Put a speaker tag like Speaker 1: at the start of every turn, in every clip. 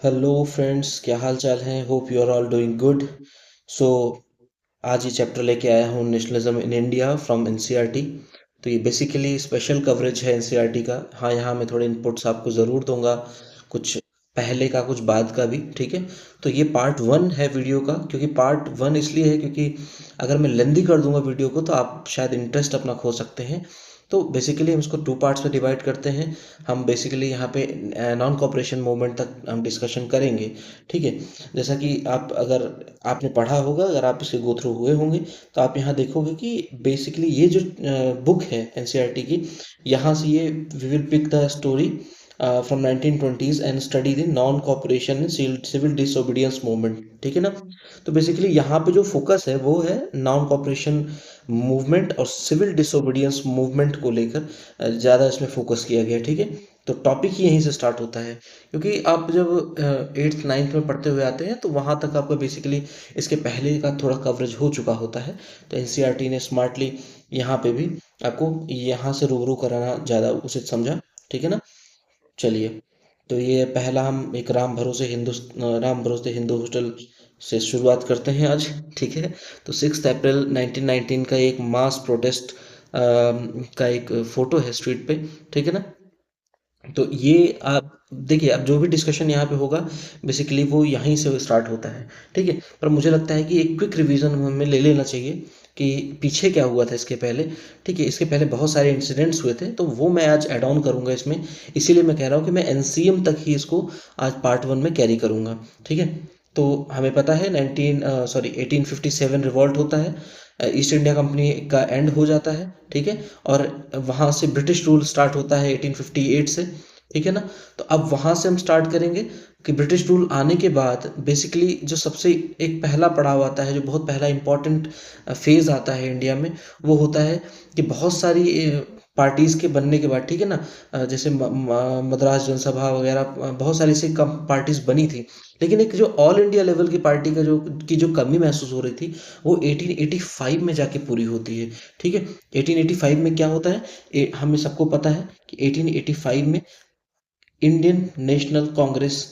Speaker 1: Hello friends, क्या हाल चाल है। Hope you are all doing good. So आज ये चैप्टर लेके आया हूँ, nationalism in India from NCERT. तो ये बेसिकली स्पेशल कवरेज है एनसीईआरटी का। हाँ, यहाँ मैं थोड़े इनपुट्स आपको ज़रूर दूंगा, कुछ पहले का कुछ बाद का भी, ठीक है। तो ये पार्ट वन है वीडियो का, क्योंकि पार्ट वन इसलिए है क्योंकि अगर मैं लेंदी कर दूंगा वीडियो को तो आप शायद इंटरेस्ट अपना खो सकते हैं। तो बेसिकली हम इसको टू पार्ट्स में डिवाइड करते हैं। हम बेसिकली यहाँ पे नॉन कॉपरेशन मूवमेंट तक हम डिस्कशन करेंगे, ठीक है। जैसा कि आप, अगर आपने पढ़ा होगा, अगर आप इसके गो थ्रू हुए होंगे, तो आप यहाँ देखोगे कि बेसिकली ये जो बुक है एनसीईआरटी की, यहाँ से ये we will pick the story from 1920s and study the non cooperation in civil disobedience movement, ठीक है ना। तो बेसिकली यहाँ पे जो फोकस है वो है नॉन कॉपरेशन मूवमेंट और सिविल डिसोबीडियंस मूवमेंट को लेकर ज़्यादा इसमें फोकस किया गया, ठीक है। तो टॉपिक ही यहीं से स्टार्ट होता है, क्योंकि आप जब एट्थ नाइन्थ में पढ़ते हुए आते हैं तो वहाँ तक आपका बेसिकली इसके पहले का थोड़ा कवरेज हो चुका होता है। तो एनसीईआरटी ने स्मार्टली यहाँ पे भी आपको यहाँ से रूबरू कराना ज़्यादा उचित समझा, ठीक है ना। चलिए, तो ये पहला हम एक राम भरोसे हिंदू हॉस्टल से शुरुआत करते हैं आज, ठीक है। तो 6 अप्रैल 1919 का एक मास प्रोटेस्ट का एक फोटो है स्ट्रीट पे, ठीक है ना। तो ये आप देखिए, अब जो भी डिस्कशन यहाँ पे होगा बेसिकली वो यहीं से स्टार्ट होता है, ठीक है। पर मुझे लगता है कि एक क्विक रिवीजन हमें ले लेना चाहिए कि पीछे क्या हुआ था इसके पहले, ठीक है। इसके पहले बहुत सारे इंसिडेंट्स हुए थे, तो वो मैं आज ऐड ऑन करूँगा इसमें। इसीलिए मैं कह रहा हूँ कि मैं एनसीएम तक ही इसको आज पार्ट वन में कैरी करूँगा, ठीक है। तो हमें पता है 1857 रिवॉल्ट होता है, ईस्ट इंडिया कंपनी का एंड हो जाता है, ठीक है। और वहाँ से ब्रिटिश रूल स्टार्ट होता है 1858 से, ठीक है ना। तो अब वहाँ से हम स्टार्ट करेंगे कि ब्रिटिश रूल आने के बाद बेसिकली जो सबसे एक पहला पड़ाव आता है, जो बहुत पहला इंपॉर्टेंट फेज आता है इंडिया में, वो होता है कि बहुत सारी पार्टीज के बनने के बाद, ठीक है ना। जैसे मद्रास जनसभा वगैरह, बहुत सारी ऐसी कम पार्टीज बनी थी। लेकिन एक जो ऑल इंडिया लेवल की पार्टी का जो कमी महसूस हो रही थी, वो 1885 में जाके पूरी होती है, ठीक है। 1885 में क्या होता है, हमें सबको पता है कि 1885 में इंडियन नेशनल कांग्रेस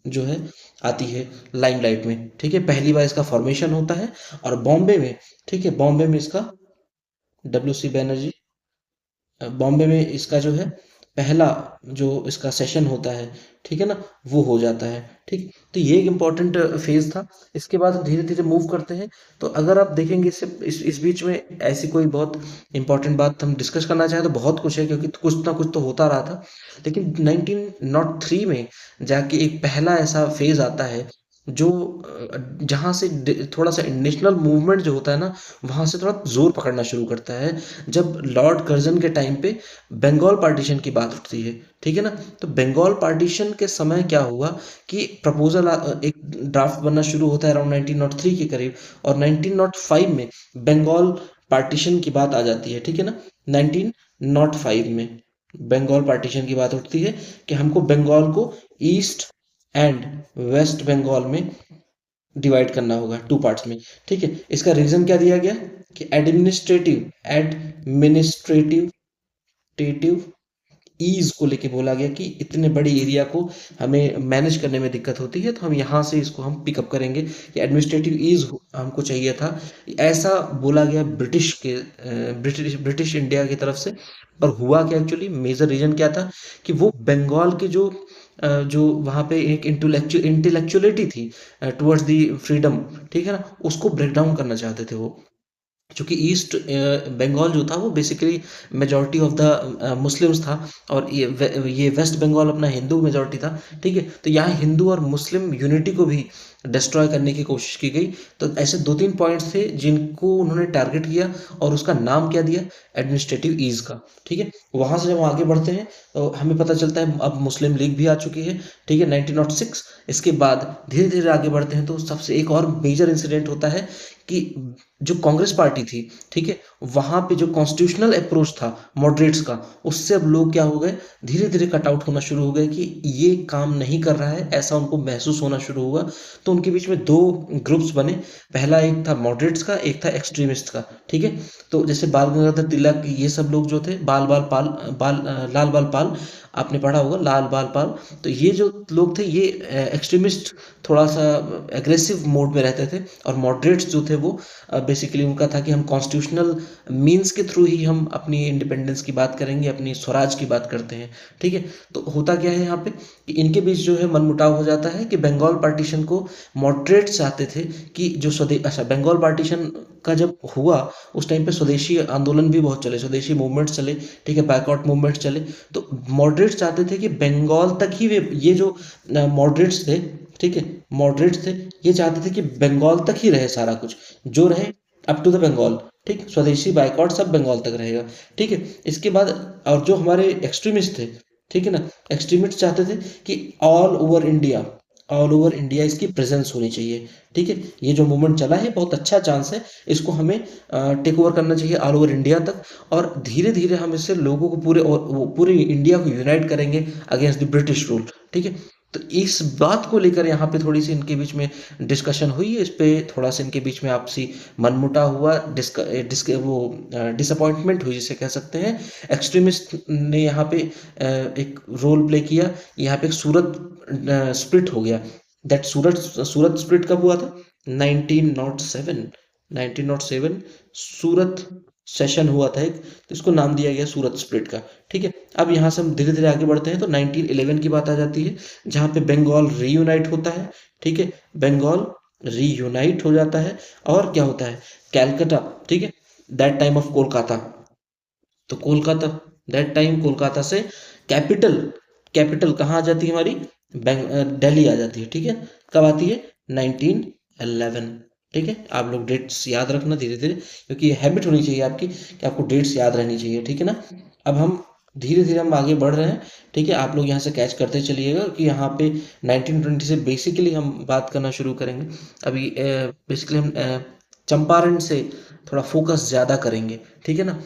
Speaker 1: जो है आती है लाइमलाइट में, ठीक है। पहली बार इसका फॉर्मेशन होता है और बॉम्बे में, ठीक है, बॉम्बे में इसका डब्ल्यू सी बैनर्जी, बॉम्बे में इसका जो है पहला जो इसका सेशन होता है, ठीक है ना, वो हो जाता है, ठीक। तो ये एक इम्पॉर्टेंट फेज था। इसके बाद हम धीरे धीरे मूव करते हैं। तो अगर आप देखेंगे इस बीच में ऐसी कोई बहुत इंपॉर्टेंट बात हम डिस्कस करना चाहें तो बहुत कुछ है, क्योंकि कुछ ना कुछ तो होता रहा था। लेकिन 1903 में जाके एक पहला ऐसा फेज आता है जो जहाँ से थोड़ा सा नेशनल मूवमेंट जो होता है ना, वहाँ से थोड़ा जोर पकड़ना शुरू करता है, जब लॉर्ड कर्जन के टाइम पे बंगाल पार्टीशन की बात उठती है, ठीक है ना। तो बंगाल पार्टीशन के समय क्या हुआ कि प्रपोजल, एक ड्राफ्ट बनना शुरू होता है अराउंड 1903 के करीब, और 1905 में बंगाल पार्टीशन की बात आ जाती है, ठीक है ना। 1905 में बंगाल पार्टीशन की बात उठती है कि हमको बंगाल को ईस्ट एंड वेस्ट बंगाल में डिवाइड करना होगा, टू पार्ट्स में, ठीक है। इसका रीजन क्या दिया गया कि एडमिनिस्ट्रेटिव ईज को लेके बोला गया कि इतने बड़े एरिया को हमें मैनेज करने में दिक्कत होती है, तो हम यहाँ से इसको हम पिकअप करेंगे, कि एडमिनिस्ट्रेटिव ईज हमको चाहिए था। ऐसा बोला गया ब्रिटिश इंडिया की तरफ से। पर हुआ क्या, एक्चुअली मेजर रीजन क्या था कि वो बंगाल के जो वहाँ पे एक इंटेलेक्चुअलिटी थी टुवर्ड्स दी फ्रीडम, ठीक है ना, उसको ब्रेक डाउन करना चाहते थे वो। चूँकि ईस्ट बंगाल जो था वो basically majority of the Muslims था, और ये वेस्ट बंगाल अपना हिंदू मेजॉरिटी था, ठीक है। तो यहाँ हिंदू और मुस्लिम यूनिटी को भी डिस्ट्रॉय करने की कोशिश की गई। तो ऐसे दो तीन पॉइंट्स थे जिनको उन्होंने टारगेट किया, और उसका नाम क्या दिया, एडमिनिस्ट्रेटिव ईज का, ठीक है। वहाँ से जब हम आगे बढ़ते हैं तो हमें पता चलता है अब मुस्लिम लीग भी आ चुकी है, ठीक है, 1906। इसके बाद धीरे धीरे आगे बढ़ते हैं तो सबसे एक और मेजर इंसिडेंट होता है कि जो कांग्रेस पार्टी थी, ठीक है, वहां पे जो कॉन्स्टिट्यूशनल अप्रोच था मॉडरेट्स का, उससे अब लोग क्या हो गए, धीरे धीरे कट आउट होना शुरू हो गए कि ये काम नहीं कर रहा है, ऐसा उनको महसूस होना शुरू हुआ। तो तो उनके बीच में दो ग्रुप्स बने। पहला एक था मॉडरेट्स का, एक था एक्सट्रीमिस्ट का, ठीक है। तो जैसे बाल गंगाधर तिलक, ये सब लोग जो थे, लाल बाल पाल, आपने पढ़ा होगा लाल बाल पाल। तो ये जो लोग थे ये एक्सट्रीमिस्ट, थोड़ा सा एग्रेसिव मोड में रहते थे। और मॉडरेट्स जो थे वो बेसिकली उनका था कि हम कॉन्स्टिट्यूशनल मीन्स के थ्रू ही हम अपनी इंडिपेंडेंस की बात करेंगे, अपनी स्वराज की बात करते हैं, ठीक है। तो होता क्या है यहाँ पे कि इनके बीच जो है मनमुटाव हो जाता है कि बंगाल पार्टीशन को मॉडरेट्स चाहते थे कि जो बंगाल पार्टीशन का जब हुआ उस टाइम पे स्वदेशी आंदोलन भी बहुत चले, स्वदेशी मूवमेंट्स चले, ठीक है, बैकआउट मूवमेंट्स चले। तो मॉडरेट्स चाहते थे कि बंगाल तक ही वे, ये जो मॉडरेट्स थे, ठीक है, मॉडरेट्स थे, ये चाहते थे कि बंगाल तक ही रहे सारा कुछ, जो रहे अप टू द बंगाल, ठीक, स्वदेशी बाइकआउट सब बंगाल तक रहेगा, ठीक है। इसके बाद और जो हमारे एक्सट्रीमिस्ट थे, ठीक है ना, एक्सट्रीमिस्ट चाहते थे कि ऑल ओवर इंडिया इसकी प्रेजेंस होनी चाहिए, ठीक है। ये जो मूवमेंट चला है बहुत अच्छा चांस है, इसको हमें टेक ओवर करना चाहिए ऑल ओवर इंडिया तक, और धीरे धीरे हम इससे लोगों को पूरे इंडिया को यूनाइट करेंगे अगेंस्ट द ब्रिटिश रूल, ठीक है। तो इस बात को लेकर यहाँ पे थोड़ी सी इनके बीच में डिस्कशन हुई, इस पे थोड़ा सा इनके बीच में आपसी मनमुटाव हुआ, डिसअपॉइंटमेंट हुई जिसे कह सकते हैं। एक्सट्रीमिस्ट ने यहाँ पे एक रोल प्ले किया, यहाँ पे एक सूरत स्प्लिट हो गया। दैट सूरत स्प्लिट कब हुआ था? 1907, 1907 सूरत सेशन हुआ था एक, तो इसको नाम दिया गया सूरत स्प्लिट का, ठीक है। अब यहाँ से हम धीरे धीरे आगे बढ़ते हैं तो 1911 की बात आ जाती है, जहाँ पे बंगाल रीयूनाइट होता है, ठीक है, बंगाल रीयूनाइट हो जाता है। और क्या होता है? कैलकाटा, ठीक है, दैट टाइम ऑफ कोलकाता, तो कोलकाता, दैट टाइम कोलकाता से कैपिटल, कैपिटल कहाँ आ जाती है हमारी? दिल्ली आ जाती है, ठीक है। कब आती है? 1911, ठीक है। आप लोग डेट्स याद रखना धीरे धीरे, क्योंकि ये हैबिट होनी चाहिए आपकी कि आपको डेट्स याद रहनी चाहिए, ठीक है ना। अब हम धीरे धीरे हम आगे बढ़ रहे हैं, ठीक है। आप लोग यहाँ से कैच करते चलिएगा कि यहाँ पे 1920 से बेसिकली हम बात करना शुरू करेंगे। अभी बेसिकली हम चंपारण से थोड़ा फोकस ज़्यादा करेंगे, ठीक है ना।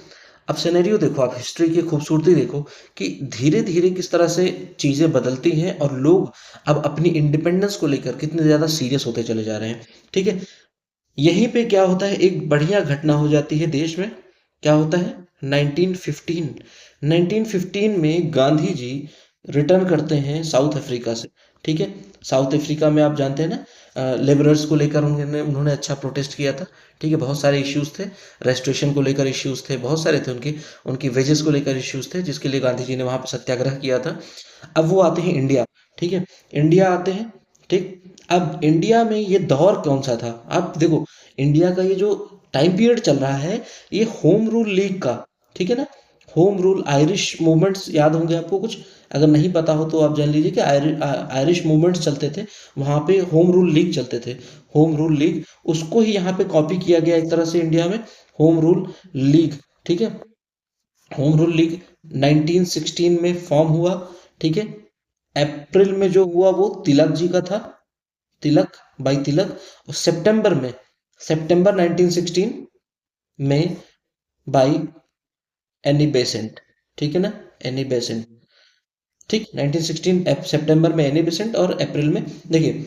Speaker 1: अब सिनेरियो देखो, आप हिस्ट्री की खूबसूरती देखो कि धीरे धीरे किस तरह से चीज़ें बदलती हैं और लोग अब अपनी इंडिपेंडेंस को लेकर कितने ज़्यादा सीरियस होते चले जा रहे हैं, ठीक है। यहीं पे क्या होता है, एक बढ़िया घटना हो जाती है देश में। क्या होता है? 1915, 1915 में गांधी जी रिटर्न करते हैं साउथ अफ्रीका से, ठीक है। साउथ अफ्रीका में आप जानते हैं ना, लेबरर्स को लेकर उन्होंने अच्छा प्रोटेस्ट किया था, ठीक है। बहुत सारे इश्यूज थे, रेस्ट्रेशन को लेकर इश्यूज थे, बहुत सारे थे, उनकी उनकी वेजेस को लेकर इश्यूज थे, जिसके लिए गांधी जी ने वहां पर सत्याग्रह किया था। अब वो आते हैं इंडिया, ठीक है, इंडिया आते हैं, ठीक। अब इंडिया में ये दौर कौन सा था? आप देखो, इंडिया का ये जो टाइम पीरियड चल रहा है, ये होम रूल लीग का, ठीक है ना। होम रूल, आयरिश मूवमेंट्स याद होंगे आपको कुछ, अगर नहीं पता हो तो आप जान लीजिए कि आयरिश मूवमेंट्स चलते थे, वहाँ पे होम रूल लीग चलते थे, होम रूल लीग, उसको ही यहाँ पे कॉपी किया गया एक तरह से इंडिया में, होम रूल लीग, ठीक है। होम रूल लीग 1916 में फॉर्म हुआ, ठीक है। अप्रैल में जो हुआ वो तिलक जी का था, तिलक, बाई तिलक। और सितंबर 1916 में बाई एनी बेसेंट, ठीक है ना, एनी बेसेंट, ठीक। 1916 सितंबर में एनी बेसेंट और अप्रैल में, देखिए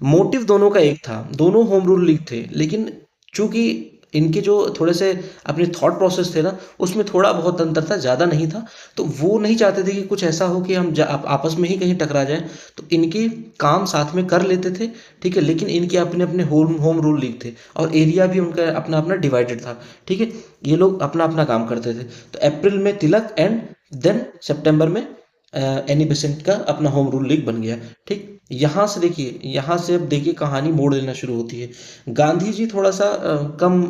Speaker 1: मोटिव दोनों का एक था, दोनों होम रूल लीग थे, लेकिन चूंकि इनके जो थोड़े से अपने थॉट प्रोसेस थे ना, उसमें थोड़ा बहुत अंतर था, ज़्यादा नहीं था। तो वो नहीं चाहते थे कि कुछ ऐसा हो कि हम आपस में ही कहीं टकरा जाएं, तो इनके काम साथ में कर लेते थे, ठीक है। लेकिन इनके अपने अपने होम रूल लीग थे और एरिया भी उनका अपना अपना डिवाइडेड था, ठीक है। ये लोग अपना अपना काम करते थे। तो अप्रैल में तिलक एंड देन सितंबर में एनी बेसेंट का अपना होम रूल लीग बन गया, ठीक। यहाँ से देखिए, यहाँ से अब देखिए कहानी मोड़ लेना शुरू होती है। गांधी जी थोड़ा सा कम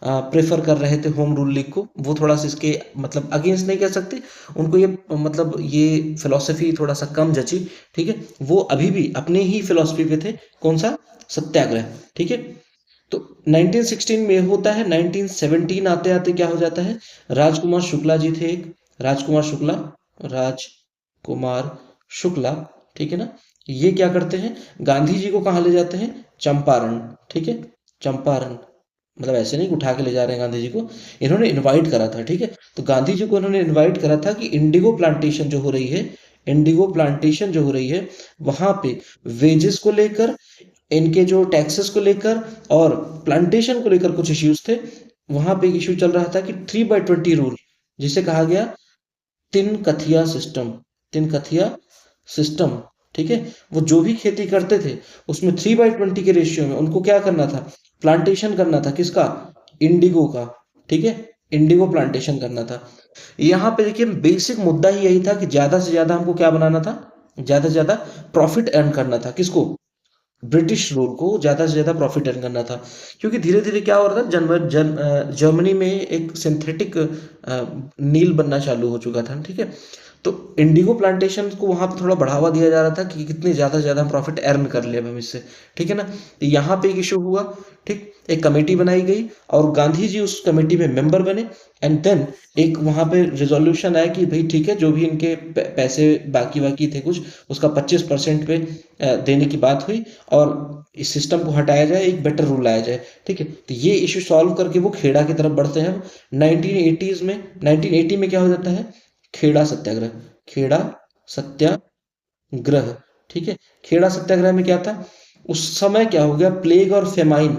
Speaker 1: प्रेफर कर रहे थे होम रूल लीग को, वो थोड़ा सा इसके मतलब अगेंस्ट नहीं कह सकते, उनको ये मतलब ये फिलॉसफी थोड़ा सा कम जची, ठीक है। वो अभी भी अपने ही फिलॉसफी पे थे, कौन सा? सत्याग्रह, ठीक है। तो 1916 में होता है, 1917 आते आते क्या हो जाता है, राजकुमार शुक्ला जी थे एक, राजकुमार शुक्ला, राजकुमार शुक्ला, ठीक है ना। ये क्या करते हैं, गांधी जी को कहाँ ले जाते हैं? चंपारण, ठीक है, चंपारण, मतलब ऐसे नहीं उठा के ले जा रहे हैं गांधी जी को, इन्होंने इनवाइट करा था, ठीक है। तो गांधी जी को इन्होंने इनवाइट करा था कि इंडिगो प्लांटेशन जो हो रही है, इंडिगो प्लांटेशन जो हो रही है, वहां पे वेजेस को लेकर इनके जो टैक्सेस को लेकर और प्लांटेशन को लेकर कुछ इश्यूज थे। वहां पे एक इशू चल रहा था कि 3/20 रूल, जिसे कहा गया तिन कथिया सिस्टम। तिन कथिया सिस्टम, ठीक है। वो जो भी खेती करते थे उसमें 3/20 के रेशियो में उनको क्या करना था, प्लांटेशन करना था। किसका? इंडिगो का, ठीक है। इंडिगो प्लांटेशन करना था। यहाँ पे देखिए बेसिक मुद्दा ही यही था कि ज्यादा से ज्यादा हमको क्या बनाना था, ज्यादा से ज्यादा प्रॉफिट अर्न करना था। किसको? ब्रिटिश रूल को ज्यादा से ज्यादा प्रॉफिट अर्न करना था। क्योंकि धीरे धीरे क्या हो रहा था, जर्मनी में एक सिंथेटिक नील बनना चालू हो चुका था, ठीक है। तो इंडिगो प्लांटेशन को वहां पे थोड़ा बढ़ावा दिया जा रहा था कि कितनी ज्यादा से ज्यादा हम प्रॉफिट अर्न कर ले अब हम इससे, ठीक है ना। तो यहाँ पे एक इशू हुआ, ठीक। एक कमेटी बनाई गई और गांधी जी उस कमेटी में मेंबर बने। एंड देन एक वहां पे रिजोल्यूशन आया कि भाई ठीक है, जो भी इनके पैसे बाकी बाकी थे कुछ, उसका 25% पे देने की बात हुई और इस सिस्टम को हटाया जाए, एक बेटर रूल लाया जाए, ठीक है। तो ये इशू सॉल्व करके वो खेड़ा की तरफ बढ़ते हैं। 1980s में, 1980 में क्या हो जाता है, खेड़ा सत्याग्रह। खेड़ा सत्याग्रह, ठीक है। खेड़ा सत्याग्रह में क्या था, उस समय क्या हो गया, प्लेग और फेमाइन,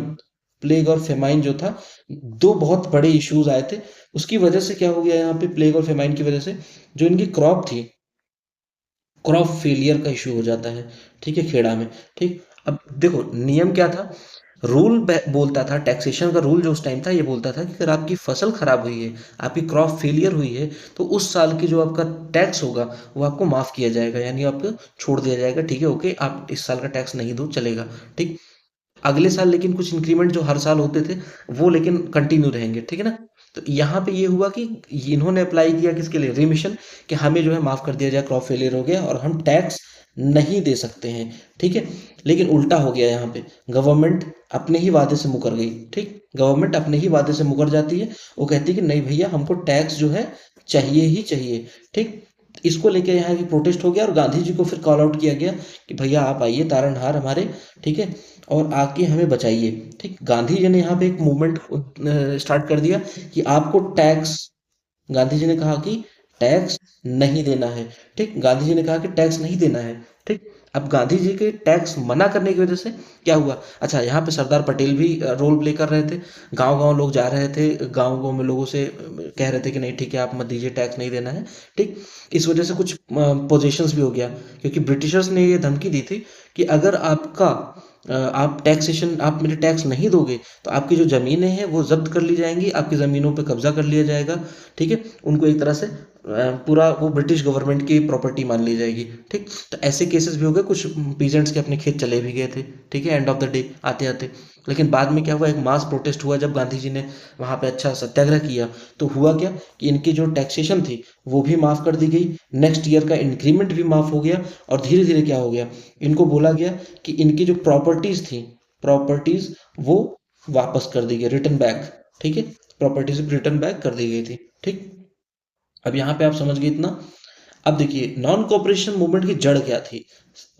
Speaker 1: प्लेग और फेमाइन जो था, दो बहुत बड़े इश्यूज आए थे। उसकी वजह से क्या हो गया यहाँ पे, प्लेग और फेमाइन की वजह से जो इनकी क्रॉप थी, क्रॉप फेलियर का इशू हो जाता है, ठीक है, खेड़ा में, ठीक। अब देखो नियम क्या था, रूल बोलता था, टैक्सेशन का रूल जो उस टाइम था ये बोलता था कि अगर आपकी फसल खराब हुई है, आपकी क्रॉप फेलियर हुई है, तो उस साल की जो आपका टैक्स होगा वो आपको माफ किया जाएगा, यानी आपको छोड़ दिया जाएगा, ठीक है, ओके, आप इस साल का टैक्स नहीं दो चलेगा, ठीक। अगले साल लेकिन कुछ इंक्रीमेंट जो हर साल होते थे वो लेकिन कंटिन्यू रहेंगे, ठीक है ना। तो यहाँ पे ये हुआ कि इन्होंने अप्लाई किया किसके लिए, रिमिशन, कि हमें जो है माफ कर दिया जाए, क्रॉप फेलियर हो गया और हम टैक्स नहीं दे सकते हैं, ठीक है। लेकिन उल्टा हो गया यहाँ पे, गवर्नमेंट अपने ही वादे से मुकर गई, ठीक। गवर्नमेंट अपने ही वादे से मुकर जाती है। वो कहती है कि नहीं भैया, हमको टैक्स जो है चाहिए ही चाहिए, ठीक। इसको लेके यहाँ की प्रोटेस्ट हो गया और गांधी जी को फिर कॉल आउट किया गया कि भैया आप आइए तारणहार हमारे, ठीक है, और आके हमें बचाइए, ठीक। गांधी जी ने यहाँ पे एक मूवमेंट स्टार्ट कर दिया कि आपको टैक्स, गांधी जी ने कहा कि टैक्स नहीं देना है, ठीक। गांधी जी ने कहा कि टैक्स नहीं देना है, ठीक। अब गांधी जी के टैक्स मना करने की वजह से क्या हुआ, अच्छा यहाँ पे सरदार पटेल भी रोल प्ले कर रहे थे। गांव गांव लोग जा रहे थे, गांव गांव में लोगों से कह रहे थे कि नहीं ठीक है आप मत दीजिए, टैक्स नहीं देना है, ठीक। इस वजह से कुछ पोजीशंस भी हो गया, क्योंकि ब्रिटिशर्स ने ये धमकी दी थी कि अगर आप टैक्सेशन, आप मेरे टैक्स नहीं दोगे तो आपकी जो ज़मीनें हैं वो ज़ब्त कर ली जाएंगी, आपकी ज़मीनों पे कब्जा कर लिया जाएगा, ठीक है। उनको एक तरह से पूरा वो ब्रिटिश गवर्नमेंट की प्रॉपर्टी मान ली जाएगी, ठीक। तो ऐसे केसेस भी हो गए, कुछ पीजेंट्स के अपने खेत चले भी गए थे, ठीक है, एंड ऑफ द डे आते आते। लेकिन बाद में क्या हुआ, एक मास प्रोटेस्ट हुआ जब गांधी जी ने वहां पे अच्छा सत्याग्रह किया। तो हुआ क्या कि इनकी जो टैक्सेशन थी वो भी माफ कर दी गई, नेक्स्ट ईयर का इंक्रीमेंट भी माफ हो गया और धीरे धीरे क्या हो गया, इनको बोला गया कि इनकी जो प्रॉपर्टीज थी, प्रॉपर्टीज वो वापस कर दी गई, रिटर्न बैक, ठीक है। प्रॉपर्टीज रिटर्न बैक कर दी गई थी, ठीक। अब यहाँ पे आप समझ गए इतना। अब देखिए नॉन कॉपरेशन मूवमेंट की जड़ क्या थी।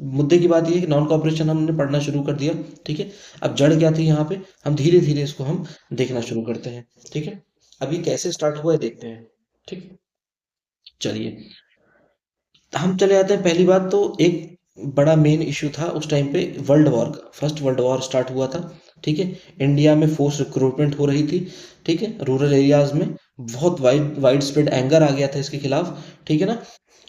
Speaker 1: मुद्दे की बात यह है कि नॉन कॉपरेशन हमने पढ़ना शुरू कर दिया, ठीक है। अब जड़ क्या थी यहाँ पे, हम धीरे धीरे इसको हम देखना शुरू करते हैं, ठीक है। अभी कैसे स्टार्ट हुआ है देखते हैं, ठीक। चलिए हम चले आते हैं। पहली बात तो एक बड़ा मेन इशू था उस टाइम पे, वर्ल्ड वॉर का, फर्स्ट वर्ल्ड वॉर स्टार्ट हुआ था, ठीक है। इंडिया में फोर्स रिक्रूटमेंट हो रही थी, ठीक है, रूरल एरियाज में बहुत वाइड स्प्रेड एंगर आ गया था इसके खिलाफ, ठीक है ना।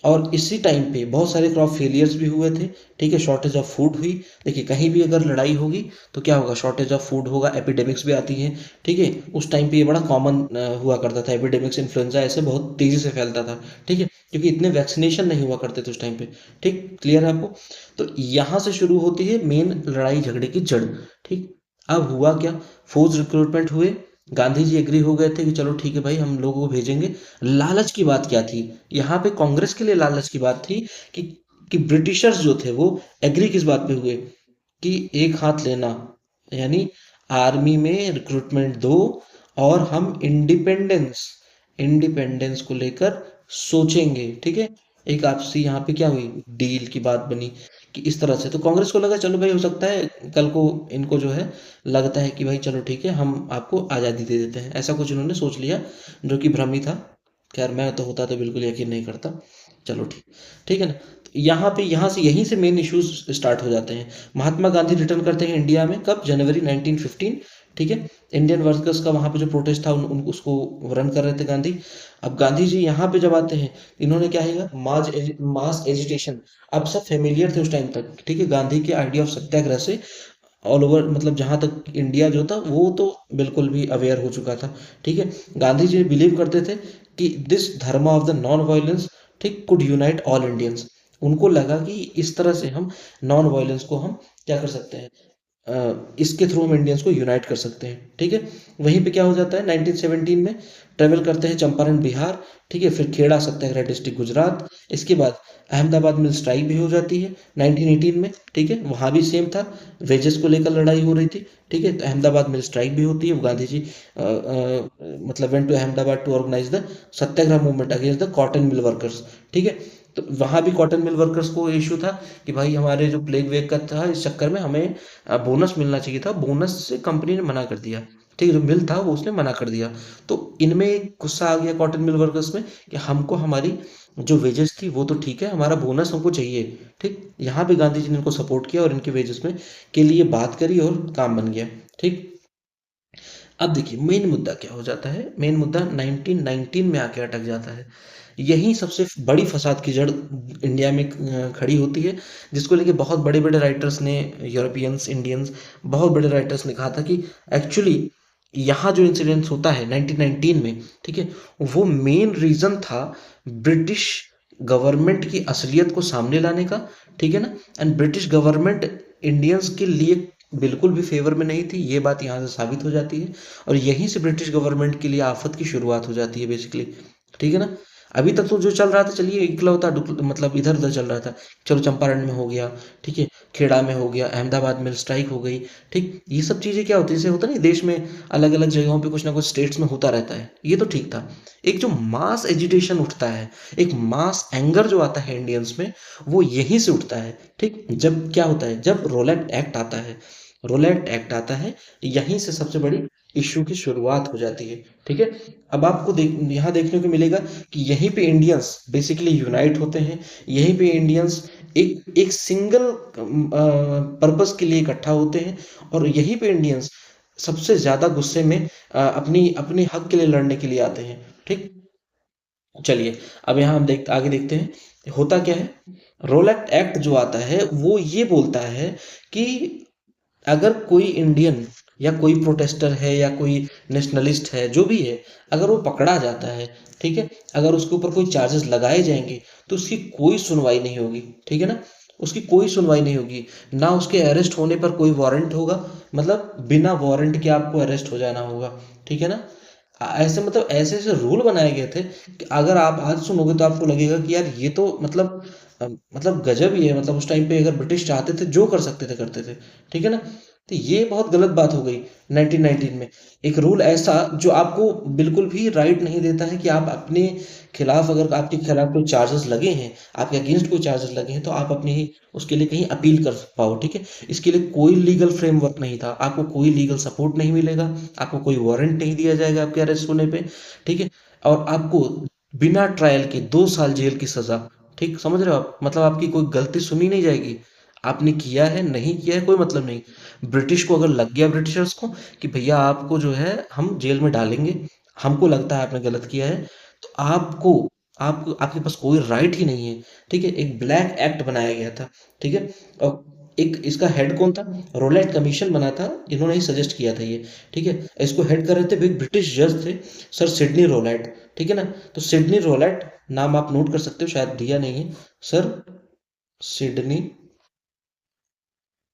Speaker 1: और इसी टाइम पे बहुत सारे क्रॉप फेलियर्स भी हुए थे, ठीक है, शॉर्टेज ऑफ फूड हुई। देखिए कहीं भी अगर लड़ाई होगी तो क्या होगा, शॉर्टेज ऑफ फूड होगा, एपिडेमिक्स भी आती हैं, ठीक है। उस टाइम पे ये बड़ा कॉमन हुआ करता था, एपिडेमिक्स, इन्फ्लुएंजा ऐसे बहुत तेजी से फैलता था, ठीक है, क्योंकि इतने वैक्सीनेशन नहीं हुआ करते थे उस टाइम पे, ठीक। क्लियर है आपको? तो यहाँ से शुरू होती है मेन लड़ाई झगड़े की जड़, ठीक। अब हुआ क्या, फोर्स रिक्रूटमेंट हुए, गांधी जी एग्री हो गए थे कि चलो ठीक है भाई हम लोगों को भेजेंगे। लालच की बात क्या थी यहाँ पे, कांग्रेस के लिए लालच की बात थी कि कि ब्रिटिशर्स जो थे वो एग्री किस बात पे हुए, कि एक हाथ लेना, यानी आर्मी में रिक्रूटमेंट दो और हम इंडिपेंडेंस, इंडिपेंडेंस को लेकर सोचेंगे, ठीक है। एक आपसी यहाँ पे क्या हुई, डील की बात बनी कि इस तरह से। तो कांग्रेस को लगा चलो भाई हो सकता है कल को इनको जो है लगता है कि भाई चलो ठीक है हम आपको आज़ादी दे देते हैं, ऐसा कुछ इन्होंने सोच लिया, जो कि भ्रम ही था। खैर मैं तो होता तो बिल्कुल यकीन नहीं करता, चलो ठीक, ठीक है ना। यहाँ से यहीं से मेन इश्यूज स्टार्ट हो जाते हैं। महात्मा गांधी रिटर्न करते हैं इंडिया में कब? जनवरी 1915। ठीक है, इंडियन वर्कर्स का वहाँ पे जो प्रोटेस्ट था उसको रन कर रहे थे गांधी। अब गांधी जी यहाँ पे जब आते हैं, इन्होंने क्या है, मास एजिटेशन। अब सब फेमिलियर थे उस टाइम तक, ठीक है, गांधी के आइडिया ऑफ सत्याग्रह से ऑल ओवर, मतलब जहाँ तक इंडिया जो था वो तो बिल्कुल भी अवेयर हो चुका था। ठीक है, गांधी जी बिलीव करते थे कि दिस धर्म ऑफ द नॉन वायलेंस, ठीक, कुड यूनाइट ऑल इंडियंस। उनको लगा कि इस तरह से हम नॉन वायलेंस को हम क्या कर सकते हैं, इसके थ्रू हम इंडियंस को यूनाइट कर सकते हैं। ठीक है, वहीं पे क्या हो जाता है 1917 में, ट्रेवल करते हैं चंपारण बिहार, ठीक है, फिर खेड़ा सत्याग्रह डिस्ट्रिक्ट गुजरात। इसके बाद अहमदाबाद में स्ट्राइक भी हो जाती है 1918 में। ठीक है, वहाँ भी सेम था, वेजेस को लेकर लड़ाई हो रही थी। ठीक है, तो अहमदाबाद में स्ट्राइक भी होती है। वो गांधी जी मतलब went to Ahmedabad to organise the satyagraha movement against the cotton mill workers. ठीक है, तो वहाँ भी कॉटन मिल वर्कर्स को इशू था कि भाई हमारे जो प्लेग वेग का था, इस चक्कर में हमें बोनस मिलना चाहिए था, बोनस से कंपनी ने मना कर दिया। ठीक है, जो मिल था वो उसने मना कर दिया। तो इनमें एक गुस्सा आ गया कॉटन मिल वर्कर्स में कि हमको हमारी जो वेजेस थी वो तो ठीक है, हमारा बोनस हमको चाहिए। ठीक, यहाँ पे गांधी जी ने इनको सपोर्ट किया और इनके वेजेस में के लिए बात करी और काम बन गया। ठीक, अब देखिए मेन मुद्दा क्या हो जाता है, मेन मुद्दा 1919 में आके अटक जाता है। यही सबसे बड़ी फसाद की जड़ इंडिया में खड़ी होती है, जिसको लेके बहुत बड़े बड़े राइटर्स ने, यूरोपियंस, इंडियंस, बहुत बड़े राइटर्स ने कहा था कि एक्चुअली यहाँ जो इंसिडेंट्स होता है 1919 में, ठीक है, वो मेन रीजन था ब्रिटिश गवर्नमेंट की असलियत को सामने लाने का। ठीक है ना, एंड ब्रिटिश गवर्नमेंट इंडियंस के लिए बिल्कुल भी फेवर में नहीं थी, ये बात यहाँ से साबित हो जाती है। और यहीं से ब्रिटिश गवर्नमेंट के लिए आफत की शुरुआत हो जाती है बेसिकली। ठीक है ना, अभी तक तो जो चल रहा था, चलिए इकलौता मतलब इधर उधर चल रहा था। चलो चंपारण में हो गया, ठीक है, खेड़ा में हो गया, अहमदाबाद में स्ट्राइक हो गई। ठीक, ये सब चीज़ें क्या होती है, जैसे होता नहीं देश में अलग अलग जगहों पे कुछ ना कुछ स्टेट्स में होता रहता है, ये तो ठीक था। एक जो मास एजिटेशन उठता है, एक मास एंगर जो आता है इंडियंस में, वो यहीं से उठता है। ठीक, जब क्या होता है, जब रोलैट एक्ट आता है, रोलैट एक्ट आता है, यहीं से सबसे बड़ी इश्यू की शुरुआत हो जाती है। ठीक है, अब आपको यहाँ देखने को मिलेगा कि यहीं पे इंडियंस बेसिकली यूनाइट होते हैं। यहीं पे इंडियंस एक एक सिंगल पर्पस के लिए इकट्ठा होते हैं, और यहीं पे इंडियंस सबसे ज्यादा गुस्से में अपनी अपने हक के लिए लड़ने के लिए आते हैं। ठीक, चलिए अब यहाँ हम आगे देखते हैं होता क्या है। रोलैट एक्ट जो आता है वो ये बोलता है कि अगर कोई इंडियन या कोई प्रोटेस्टर है या कोई नेशनलिस्ट है, जो भी है, अगर वो पकड़ा जाता है, ठीक है, अगर उसके ऊपर कोई चार्जेस लगाए जाएंगे तो उसकी कोई सुनवाई नहीं होगी। ठीक है ना, उसकी कोई सुनवाई नहीं होगी, ना उसके अरेस्ट होने पर कोई वारंट होगा, मतलब बिना वारंट के आपको अरेस्ट हो जाना होगा। ठीक है ना, ऐसे मतलब ऐसे ऐसे रूल बनाए गए थे कि अगर आप आज सुनोगे तो आपको लगेगा कि यार ये तो मतलब गजब ही है। मतलब उस टाइम पे अगर ब्रिटिश चाहते थे जो कर सकते थे करते थे। ठीक है ना, तो ये बहुत गलत बात हो गई 1919 में। एक रूल ऐसा जो आपको बिल्कुल भी राइट नहीं देता है कि आप अपने खिलाफ, अगर आपके खिलाफ कोई चार्जेस लगे हैं, आपके अगेंस्ट कोई चार्जेस लगे हैं, तो आप अपनी उसके लिए कहीं अपील कर पाओ। ठीक है, इसके लिए कोई लीगल फ्रेमवर्क नहीं था, आपको कोई लीगल सपोर्ट नहीं मिलेगा, आपको कोई वारंट नहीं दिया जाएगा आपके अरेस्ट होने पे। ठीक है, और आपको बिना ट्रायल के 2 साल जेल की सजा। ठीक, समझ रहे हो आप, मतलब आपकी कोई गलती सुनी नहीं जाएगी, आपने किया है नहीं किया है कोई मतलब नहीं। ब्रिटिश को अगर लग गया, ब्रिटिशर्स को, कि भैया आपको जो है हम जेल में डालेंगे, हमको लगता है आपने गलत किया है, तो आपको आपके पास कोई राइट ही नहीं है। ठीक है, एक ब्लैक एक्ट बनाया गया था। ठीक है, और एक इसका हेड कौन था, रोलैट कमीशन बना था, इन्होंने ही सजेस्ट किया था ये। ठीक है, इसको हेड कर रहे थे एक ब्रिटिश जज थे, सर सिडनी रोलैट। ठीक है ना, तो सिडनी रोलैट नाम आप नोट कर सकते हो, शायद दिया नहीं है, सर सिडनी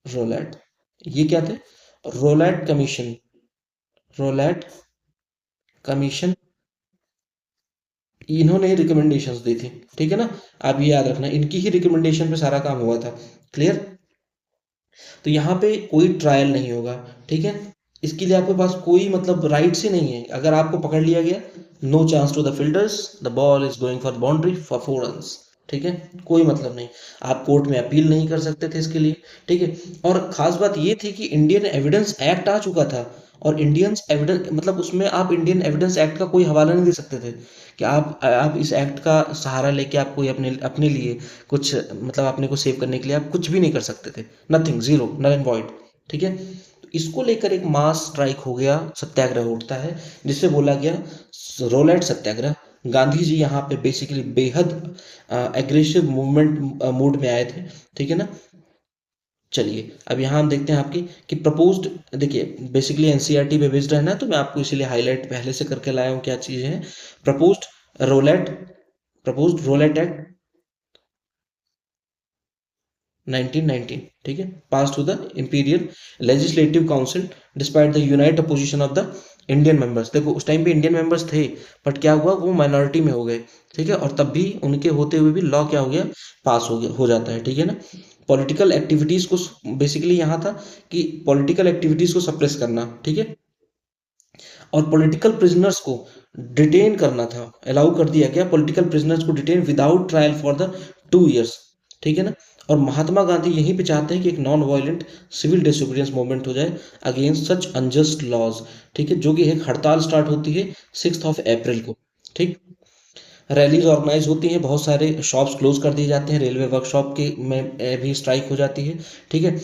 Speaker 1: रोलैट। ये क्या थे, रोलैट कमीशन, रोलैट कमीशन, इन्होंने रिकमेंडेशंस दी थी। ठीक है ना, आप ये याद रखना, इनकी ही रिकमेंडेशन पे सारा काम हुआ था। क्लियर, तो यहाँ पे कोई ट्रायल नहीं होगा। ठीक है, इसके लिए आपके पास कोई मतलब राइट्स ही नहीं है। अगर आपको पकड़ लिया गया, no chance to the fielders, the ball is going for boundary for 4 runs. ठीक है, कोई मतलब नहीं, आप कोर्ट में अपील नहीं कर सकते थे इसके लिए। ठीक है, और खास बात ये थी कि इंडियन एविडेंस एक्ट आ चुका था, और इंडियंस एविडेंस मतलब उसमें आप इंडियन एविडेंस एक्ट का कोई हवाला नहीं दे सकते थे कि आप इस एक्ट का सहारा लेके आप कोई अपने अपने लिए कुछ मतलब अपने को सेव करने के लिए आप कुछ भी नहीं कर सकते थे। Nothing, zero, null and void. ठीक है, तो इसको लेकर एक मास स्ट्राइक हो गया, सत्याग्रह उठता है जिसे बोला गया रोलेट सत्याग्रह। गांधी जी यहाँ पे बेसिकली बेहद एग्रेसिव मूवमेंट मूड में आए थे। ठीक है ना। चलिए अब यहाँ हम देखते हैं आपकी कि प्रपोज्ड, देखिए बेसिकली एनसीईआरटी पे बेस्ड है ना, तो मैं आपको इसीलिए हाईलाइट पहले से करके लाया हूँ क्या चीज़ें हैं। Proposed Rowlatt proposed Rowlatt act 1919, ठीक है, pass to the imperial legislative council despite the unite opposition of the Indian members. देखो उस टाइम पे इंडियन मेंबर्स थे, बट क्या हुआ, वो माइनॉरिटी में हो गए। ठीक है, और तब भी उनके होते हुए भी लॉ क्या हो गया, पास हो गया, हो जाता है। ठीक है ना। पॉलिटिकल एक्टिविटीज को, बेसिकली यहाँ था कि पॉलिटिकल एक्टिविटीज को सप्रेस करना। ठीक है, और पॉलिटिकल प्रिजनर्स को डिटेन करना था, अलाउ कर दिया गया पॉलिटिकल प्रिजनर्स को detain without trial for the 2 years. ठीक है ना। और महात्मा गांधी यहीं पे चाहते हैं कि एक non violent civil disobedience movement हो जाए अगेंस्ट सच अनजस्ट लॉज। ठीक है, जो कि एक हड़ताल स्टार्ट होती है 6 अप्रैल को। ठीक, रैलीज ऑर्गेनाइज होती हैं, बहुत सारे शॉप्स क्लोज कर दिए जाते हैं, रेलवे वर्कशॉप के में भी स्ट्राइक हो जाती है। ठीक है,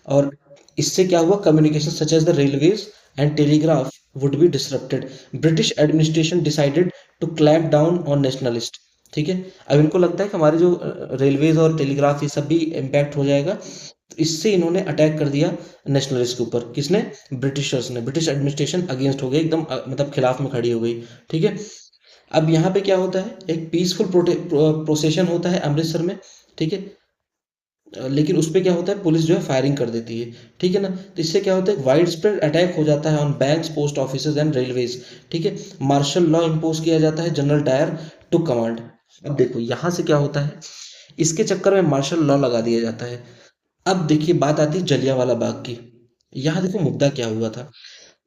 Speaker 1: और इससे क्या हुआ, communication such as the railways and telegraph would be disrupted. British administration decided to clamp down on nationalist. ठीक है, अब इनको लगता है कि हमारे जो रेलवेज और टेलीग्राफ ये सब भी इम्पैक्ट हो जाएगा, तो इससे इन्होंने अटैक कर दिया नेशनलिस्ट के ऊपर। किसने, ब्रिटिशर्स ने। ब्रिटिश एडमिनिस्ट्रेशन अगेंस्ट हो गई एकदम, मतलब खिलाफ में खड़ी हो गई। ठीक है, अब यहाँ पे क्या होता है, एक पीसफुल प्रोसेशन होता है अमृतसर में। ठीक है, लेकिन उस पे क्या होता है, पुलिस जो है फायरिंग कर देती है। ठीक है ना, तो इससे क्या होता है, वाइड स्प्रेड अटैक हो जाता है on banks, post office and railways. ठीक है, मार्शल लॉ इम्पोज किया जाता है, जनरल डायर टू कमांड। अब देखो यहाँ से क्या होता है, इसके चक्कर में मार्शल लॉ लगा दिया जाता है। अब देखिए बात आती है जलियांवाला बाग की। यहाँ देखो मुद्दा क्या हुआ था,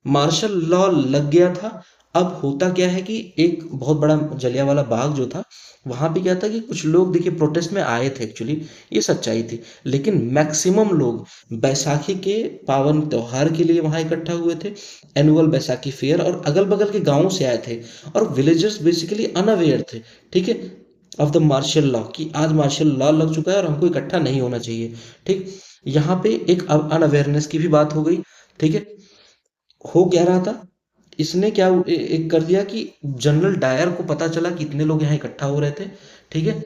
Speaker 1: मार्शल लॉ लग गया था। अब होता क्या है कि एक बहुत बड़ा जलियांवाला बाग जो था, वहां पे क्या था कि कुछ लोग देखिए प्रोटेस्ट में आए थे एक्चुअली, ये सच्चाई थी। लेकिन मैक्सिमम लोग बैसाखी के पावन त्योहार के लिए वहां इकट्ठा हुए थे, एनुअल बैसाखी फेयर, और अगल बगल के गांवों से आए थे। और विलेजर्स बेसिकली अनअवेयर थे, ठीक है, ऑफ द मार्शल लॉ, कि आज मार्शल लॉ लग चुका है और हमको इकट्ठा नहीं होना चाहिए। ठीक, यहाँ पे एक अनअवेयरनेस की भी बात हो गई। ठीक है, हो क्या रहा था, इसने क्या एक कर दिया कि जनरल डायर को पता चला कि इतने लोग यहाँ इकट्ठा हो रहे थे। ठीक है,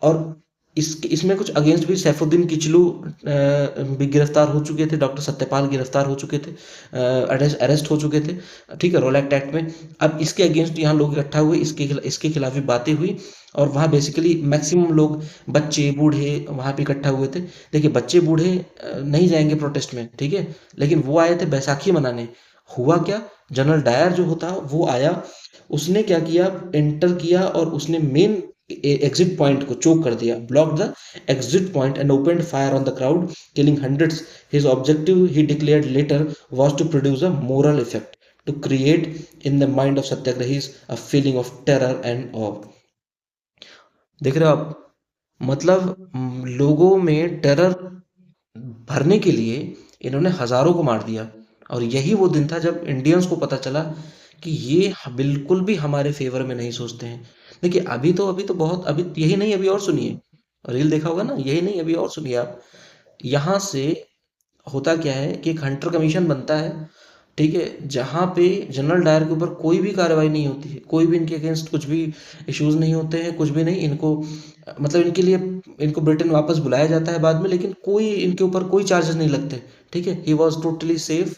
Speaker 1: और इसमें कुछ अगेंस्ट भी सैफुद्दीन किचलू भी गिरफ्तार हो चुके थे, डॉक्टर सत्यपाल गिरफ्तार हो चुके थे, अरेस्ट हो चुके थे। ठीक है, रोल एक्ट एक्ट में। अब इसके अगेंस्ट यहाँ लोग इकट्ठा हुए, इसके खिलाफ भी बातें हुई। और वहाँ बेसिकली मैक्सिमम लोग, बच्चे बूढ़े वहाँ पे इकट्ठा हुए थे। देखिए बच्चे बूढ़े नहीं जाएंगे प्रोटेस्ट में, ठीक है, लेकिन वो आए थे बैसाखी मनाने। हुआ क्या, जनरल डायर जो होता वो आया, उसने क्या किया, एंटर किया और उसने मेन एग्जिट पॉइंट को चोक कर दिया, block the exit point and opened fire on the crowd, killing hundreds. His objective, he declared later, was to produce a moral effect, to create in the mind of satyagrahis a feeling of terror and awe. देख रहे हो आप, मतलब लोगों में terror भरने के लिए इन्होंने हजारों को मार दिया। और यही वो दिन था जब इंडियंस को पता चला कि ये बिल्कुल भी हमारे फेवर में नहीं सोचते हैं। देखिए अभी तो बहुत, अभी यही नहीं, अभी और सुनिए, रील देखा होगा ना, यही नहीं अभी और सुनिए आप। यहाँ से होता क्या है कि एक हंटर कमीशन बनता है, ठीक है, जहाँ पे जनरल डायर के ऊपर कोई भी कार्रवाई नहीं होती है, कोई भी इनके अगेंस्ट कुछ भी इश्यूज नहीं होते हैं, कुछ भी नहीं इनको, मतलब इनके लिए, इनको ब्रिटेन वापस बुलाया जाता है बाद में, लेकिन कोई इनके ऊपर कोई चार्जेस नहीं लगते। ठीक है, ही वॉज टोटली सेफ,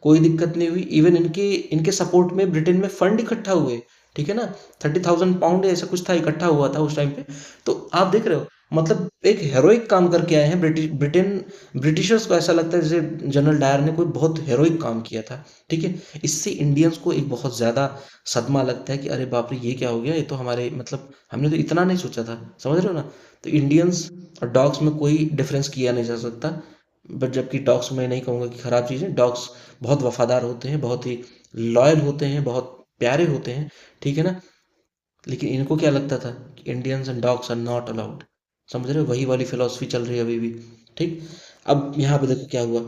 Speaker 1: कोई दिक्कत नहीं हुई। इवन इनके इनके सपोर्ट में ब्रिटेन में फंड इकट्ठा हुए। ठीक है ना, 30,000 पाउंड ऐसा कुछ था, इकट्ठा हुआ था उस टाइम पे। तो आप देख रहे हो, मतलब एक हेरोइक काम करके आए हैं ब्रिटेन। ब्रिटिशर्स को ऐसा लगता है जैसे जनरल डायर ने कोई बहुत हेरोइक काम किया था। ठीक है, इससे इंडियंस को एक बहुत ज़्यादा सदमा लगता है कि अरे बाप रे ये क्या हो गया, ये तो हमारे, मतलब हमने तो इतना नहीं सोचा था, समझ रहे हो ना। तो इंडियंस और डॉग्स में कोई डिफरेंस किया नहीं जा सकता। बट जबकि डॉग्स में नहीं कहूँगा कि ख़राब चीज़ें, डॉग्स बहुत वफादार होते हैं, बहुत ही लॉयल होते हैं, बहुत प्यारे होते हैं। ठीक है ना, लेकिन इनको क्या लगता था कि Indians and dogs are not allowed. समझ रहे हो, वही वाली फिलॉसफी चल रही है अभी भी। ठीक, अब यहाँ पे देखो क्या हुआ,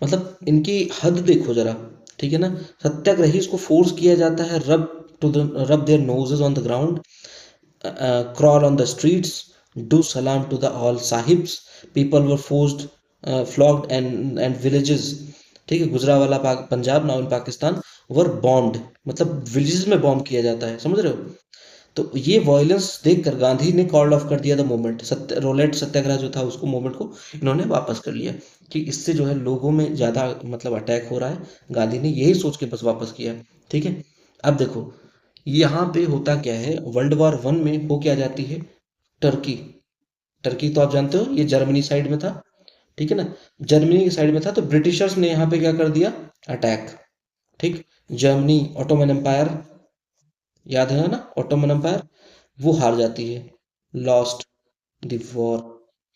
Speaker 1: मतलब इनकी हद देखो जरा, ठीक है ना। सत्याग्रही को फोर्स किया जाता है, rub their noses on the ground, crawl on the streets, do salam to the all sahibs. People were forced, flogged, and villages, ठीक है, Gujranwala Punjab now in Pakistan, were bombed, मतलब विलेजेस में बॉम्ब किया जाता है, समझ रहे हो। तो ये वॉयलेंस देखकर गांधी ने कॉल्ड ऑफ कर दिया था मूवमेंट, रोलेट सत्याग्रह जो था उसको, मूवमेंट को इन्होंने वापस कर लिया कि इससे जो है लोगों में ज़्यादा मतलब अटैक हो रहा है। गांधी ने यही सोच के बस वापस किया, ठीक है। अब देखो यहाँ पे होता क्या है, वर्ल्ड वॉर 1 में हो क्या जाती है, टर्की। टर्की तो आप जानते हो ये जर्मनी साइड में था, ठीक है ना। जर्मनी की साइड में था तो ब्रिटिशर्स ने यहाँ पे क्या कर दिया, अटैक, ठीक। जर्मनी, ऑटोमन एम्पायर, याद है ना, ऑटोमन एम्पायर, वो हार जाती है, लॉस्ट द वॉर,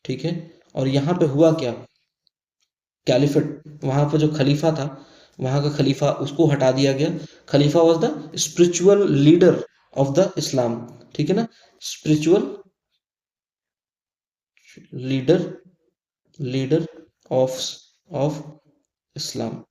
Speaker 1: ठीक है। और यहाँ पे हुआ क्या, कैलिफेट, वहां पर जो खलीफा था, वहां का खलीफा उसको हटा दिया गया। खलीफा was the spiritual leader of the Islam, ठीक है ना, spiritual leader, leader of of Islam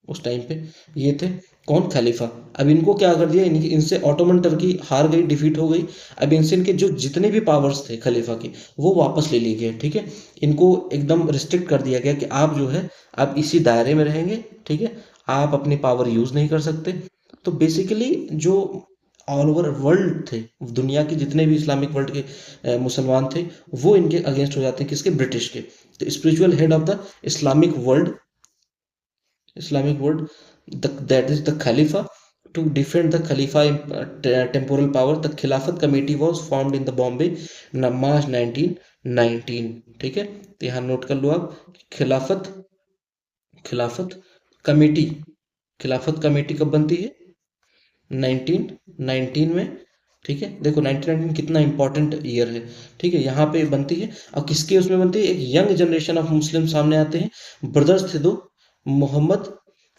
Speaker 1: उस टाइम पे ये थे, कौन, खलीफा। अब इनको क्या कर दिया, इनसे ऑटोमन टर्की हार गई, डिफीट हो गई। अब इनसे इनके जो जितने भी पावर्स थे खलीफा के वो वापस ले लिए गए, ठीक है। इनको एकदम रिस्ट्रिक्ट कर दिया गया कि आप जो है आप इसी दायरे में रहेंगे, ठीक है, आप अपनी पावर यूज नहीं कर सकते। तो बेसिकली जो ऑल ओवर वर्ल्ड थे, दुनिया के जितने भी इस्लामिक वर्ल्ड के मुसलमान थे, वो इनके अगेंस्ट हो जाते हैं, किसके, ब्रिटिश के। तो spiritual head of the Islamic world, Islamic world, that is the Khalifa. To defend the Khalifa temporal power, the Khilafat Committee was formed in the Bombay March 1919, ठीक है। तो यहाँ नोट कर लो आप, खिलाफत, खिलाफत कमेटी, खिलाफत कमेटी कब बनती है, 1919 में, ठीक है। देखो 1919 कितना इंपॉर्टेंट ईयर है, ठीक है, यहाँ पे बनती है। और किसके उसमें बनती है, एक यंग जनरेशन ऑफ मुस्लिम सामने आते हैं, ब्रदर्स थे दो, मोहम्मद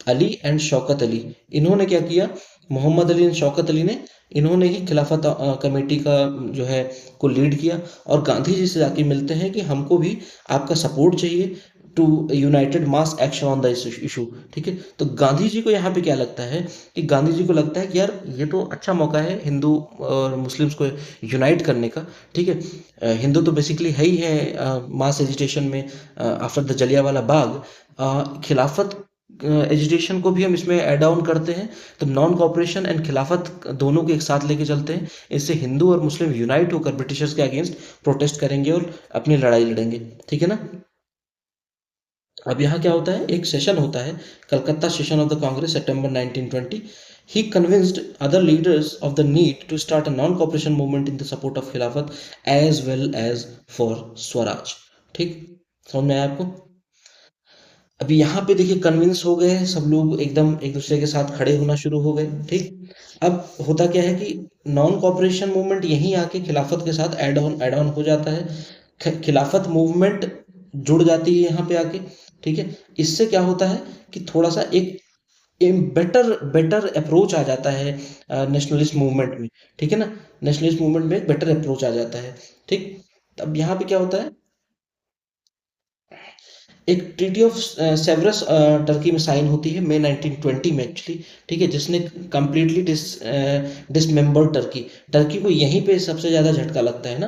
Speaker 1: अली एंड शौकत अली। इन्होंने क्या किया, मोहम्मद अली एंड शौकत अली ने, इन्होंने ही खिलाफत कमेटी का जो है को लीड किया, और गांधी जी से जाके मिलते हैं कि हमको भी आपका सपोर्ट चाहिए to united mass action on the issue, ठीक है। तो गांधी जी को यहाँ पे क्या लगता है कि गांधी जी को लगता है कि यार ये तो अच्छा मौका है हिंदू और मुस्लिम्स को यूनाइट करने का, ठीक है। हिंदू तो बेसिकली है ही है मास एजिटेशन में आफ्टर द जलियांवाला बाग, खिलाफत एजुटेशन को भी हम इसमें ऐड ऑन करते हैं, तो नॉन कॉपरेशन एंड खिलाफत दोनों को एक साथ लेके चलते हैं। इससे हिंदू और मुस्लिम यूनाइट होकर ब्रिटिशर्स के अगेंस्ट प्रोटेस्ट करेंगे और अपनी लड़ाई लड़ेंगे, ठीक है ना। अब यहाँ क्या होता है, एक सेशन होता है, Calcutta session of the Congress, सितंबर 1920। ही convinced other leaders of the need to start a non cooperation movement in the support of खिलाफत as well as for swaraj, ठीक, समझ में आया आपको। अभी यहाँ पे देखिए कन्विंस हो गए सब लोग, एकदम एक दूसरे के साथ खड़े होना शुरू हो गए, ठीक। अब होता क्या है कि नॉन कॉपरेशन मूवमेंट यहीं आके खिलाफत के साथ ऐड ऑन हो जाता है, खिलाफत मूवमेंट जुड़ जाती है यहाँ पे आके, ठीक है। इससे क्या होता है कि थोड़ा सा एक बेटर बेटर अप्रोच आ जाता है नेशनलिस्ट मूवमेंट में, ठीक है ना। नेशनलिस्ट मूवमेंट में एक बेटर अप्रोच आ जाता है, ठीक। अब यहाँ पे क्या होता है, एक ट्रीटी ऑफ सेवरस टर्की में साइन होती है मई 1920 में एक्चुअली, ठीक है, जिसने कंप्लीटली डिसमेंबर्ड टर्की, टर्की को यहीं पे सबसे ज़्यादा झटका लगता है ना।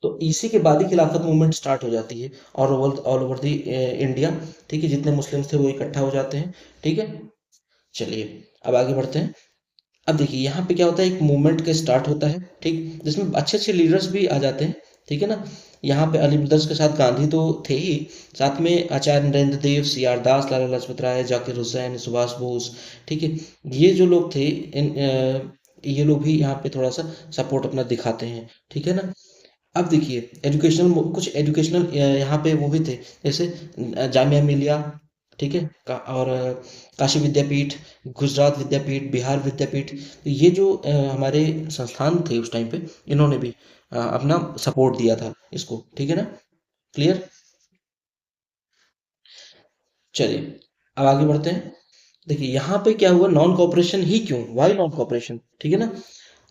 Speaker 1: तो इसी के बाद ही खिलाफत मूवमेंट स्टार्ट हो जाती है ऑल ओवर द इंडिया, ठीक है, जितने मुस्लिम्स थे वो इकट्ठा हो जाते हैं, ठीक है। चलिए अब आगे बढ़ते हैं। अब देखिए यहाँ पे क्या होता है, एक मूवमेंट का स्टार्ट होता है, ठीक, जिसमें अच्छे अच्छे लीडर्स भी आ जाते हैं, ठीक है ना। यहाँ पे अली ब्रदर्स के साथ गांधी तो थे ही, साथ में आचार्य नरेंद्र देव, सी आर दास, लाला लाजपत राय, जाकिर हुसैन, सुभाष बोस, ठीक है। ये जो लोग थे ये लोग भी यहाँ पे थोड़ा सा सपोर्ट अपना दिखाते हैं, ठीक है ना। अब देखिए एजुकेशनल, कुछ एजुकेशनल यहाँ पे वो भी थे, जैसे जामिया मिलिया, ठीक है, और काशी विद्यापीठ, गुजरात विद्यापीठ, बिहार विद्यापीठ। तो ये जो हमारे संस्थान थे उस टाइम पे, इन्होंने भी अपना सपोर्ट दिया था इसको, ठीक है ना, क्लियर। चलिए अब आगे बढ़ते हैं। देखिए यहाँ पे क्या हुआ, नॉन कॉपरेशन ही क्यों, वाई नॉन कॉपरेशन, ठीक है ना।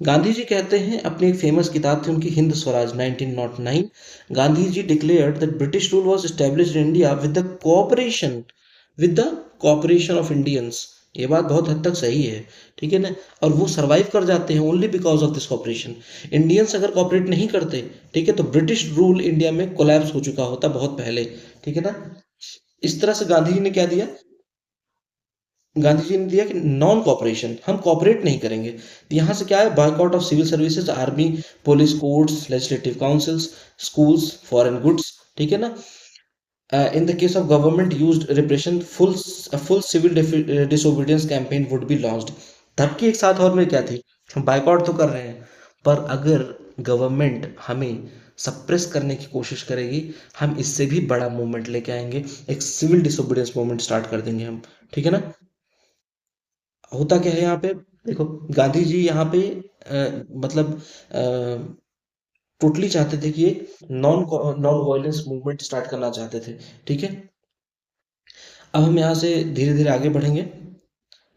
Speaker 1: गांधी जी कहते हैं, अपनी एक फेमस किताब थी उनकी Hind Swaraj 1909, Gandhi ji declared that British rule was established in India with the cooperation with the cooperation of Indians. ये बात बहुत हद तक सही है, ठीक है ना। और वो सरवाइव कर जाते हैं only because of this cooperation. Indians अगर कॉपरेट नहीं करते, ठीक है, तो ब्रिटिश रूल इंडिया में कोलैप्स हो चुका होता बहुत पहले, ठीक है ना। इस तरह से गांधी जी ने क्या दिया, गांधी जी ने दिया कि नॉन कॉपरेशन, हम कॉपरेट नहीं करेंगे। तो यहाँ से क्या है, boycott of civil services, army, police, courts, legislative councils, schools, foreign goods, ठीक है ना। In the case of government used repression, a full civil disobedience campaign would be launched। तब की एक साथ और में क्या थी, हम बाइकआउट तो कर रहे हैं, पर अगर गवर्नमेंट हमें सप्रेस करने की कोशिश करेगी, हम इससे भी बड़ा मूवमेंट लेके आएंगे, एक सिविल डिसोबीडियंस मूवमेंट स्टार्ट कर देंगे हम, ठीक है ना। होता क्या है यहाँ पे, देखो, गांधी जी यहाँ पे मतलब टोटली चाहते थे कि एक non non violence movement start करना चाहते थे, ठीक है। अब हम यहाँ से धीरे धीरे आगे बढ़ेंगे।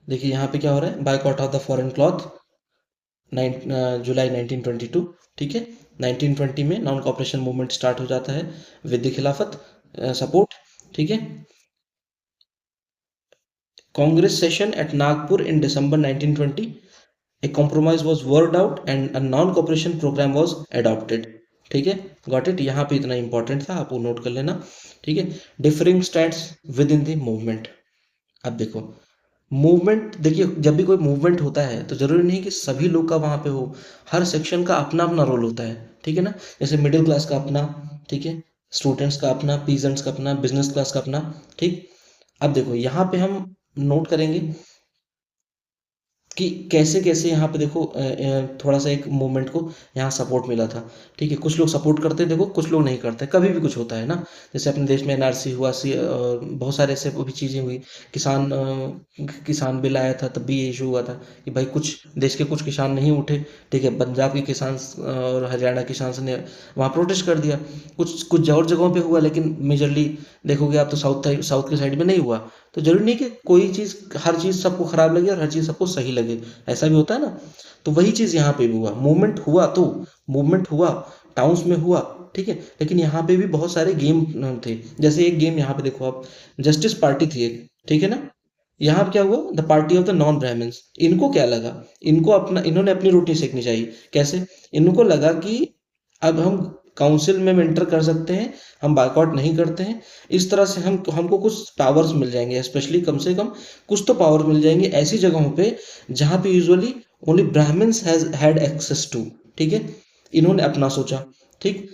Speaker 1: देखिए यहाँ पे क्या हो रहा है, boycott of the foreign cloth, July 1922, ठीक है। 1920 में नॉन कॉपरेशन मूवमेंट स्टार्ट हो जाता है विद द खिलाफत सपोर्ट, ठीक है। Congress session at Nagpur in December 1920, a compromise was worked out and a non cooperation program was adopted, ठीक है। गॉट इट, यहाँ पे इतना इंपॉर्टेंट था, आप वो नोट कर लेना, ठीक है। Differing stands with in the movement. अब देखो, मूवमेंट, देखिए जब भी कोई मूवमेंट होता है तो जरूरी नहीं कि सभी लोग का वहां पे हो, हर सेक्शन का अपना अपना रोल होता है, ठीक है ना। जैसे मिडिल क्लास का अपना, ठीक है, स्टूडेंट्स का अपना, पीजेंट्स का अपना, बिजनेस क्लास का अपना, ठीक। अब देखो यहाँ पे हम नोट करेंगे कि कैसे कैसे यहाँ पे देखो थोड़ा सा एक मूवमेंट को यहाँ सपोर्ट मिला था, ठीक है। कुछ लोग सपोर्ट करते हैं, देखो कुछ लोग नहीं करते, कभी भी कुछ होता है ना। जैसे अपने देश में एनआरसी हुआ, बहुत सारे ऐसे भी चीज़ें हुई, किसान किसान बिल आया था, तब भी ये इशू हुआ था कि भाई कुछ देश के कुछ किसान नहीं उठे, ठीक है। पंजाब के किसान और हरियाणा किसान ने वहाँ प्रोटेस्ट कर दिया। कुछ कुछ और जगहों पे हुआ, लेकिन मेजरली देखोगे आप तो साउथ साउथ के साइड में नहीं हुआ। तो जरूरी नहीं कि कोई चीज़, हर चीज़ सबको खराब लगे और हर चीज़ सबको सही लगे, ऐसा भी होता है ना। तो वही चीज़ यहाँ पे भी हुआ, मूवमेंट हुआ तो मूवमेंट हुआ, टाउन्स में हुआ, ठीक है। लेकिन यहाँ पे भी बहुत सारे गेम थे। जैसे एक गेम यहाँ पे देखो आप, जस्टिस पार्टी थी एक, ठीक है ना। यहाँ पे क्या हुआ, the party of the non Brahmins. इनको क्या लगा, इनको अपना, इन्होंने अपनी रोटी सेकनी चाहिए। कैसे, इनको लगा कि अब हम काउंसिल में एंटर कर सकते हैं, हम बायकॉट नहीं करते हैं, इस तरह से हम हमको कुछ पावर्स मिल जाएंगे, स्पेशली कम से कम कुछ तो पावर मिल जाएंगे ऐसी जगहों पे जहाँ पे usually only Brahmins has had access to, ठीक है। इन्होंने अपना सोचा, ठीक।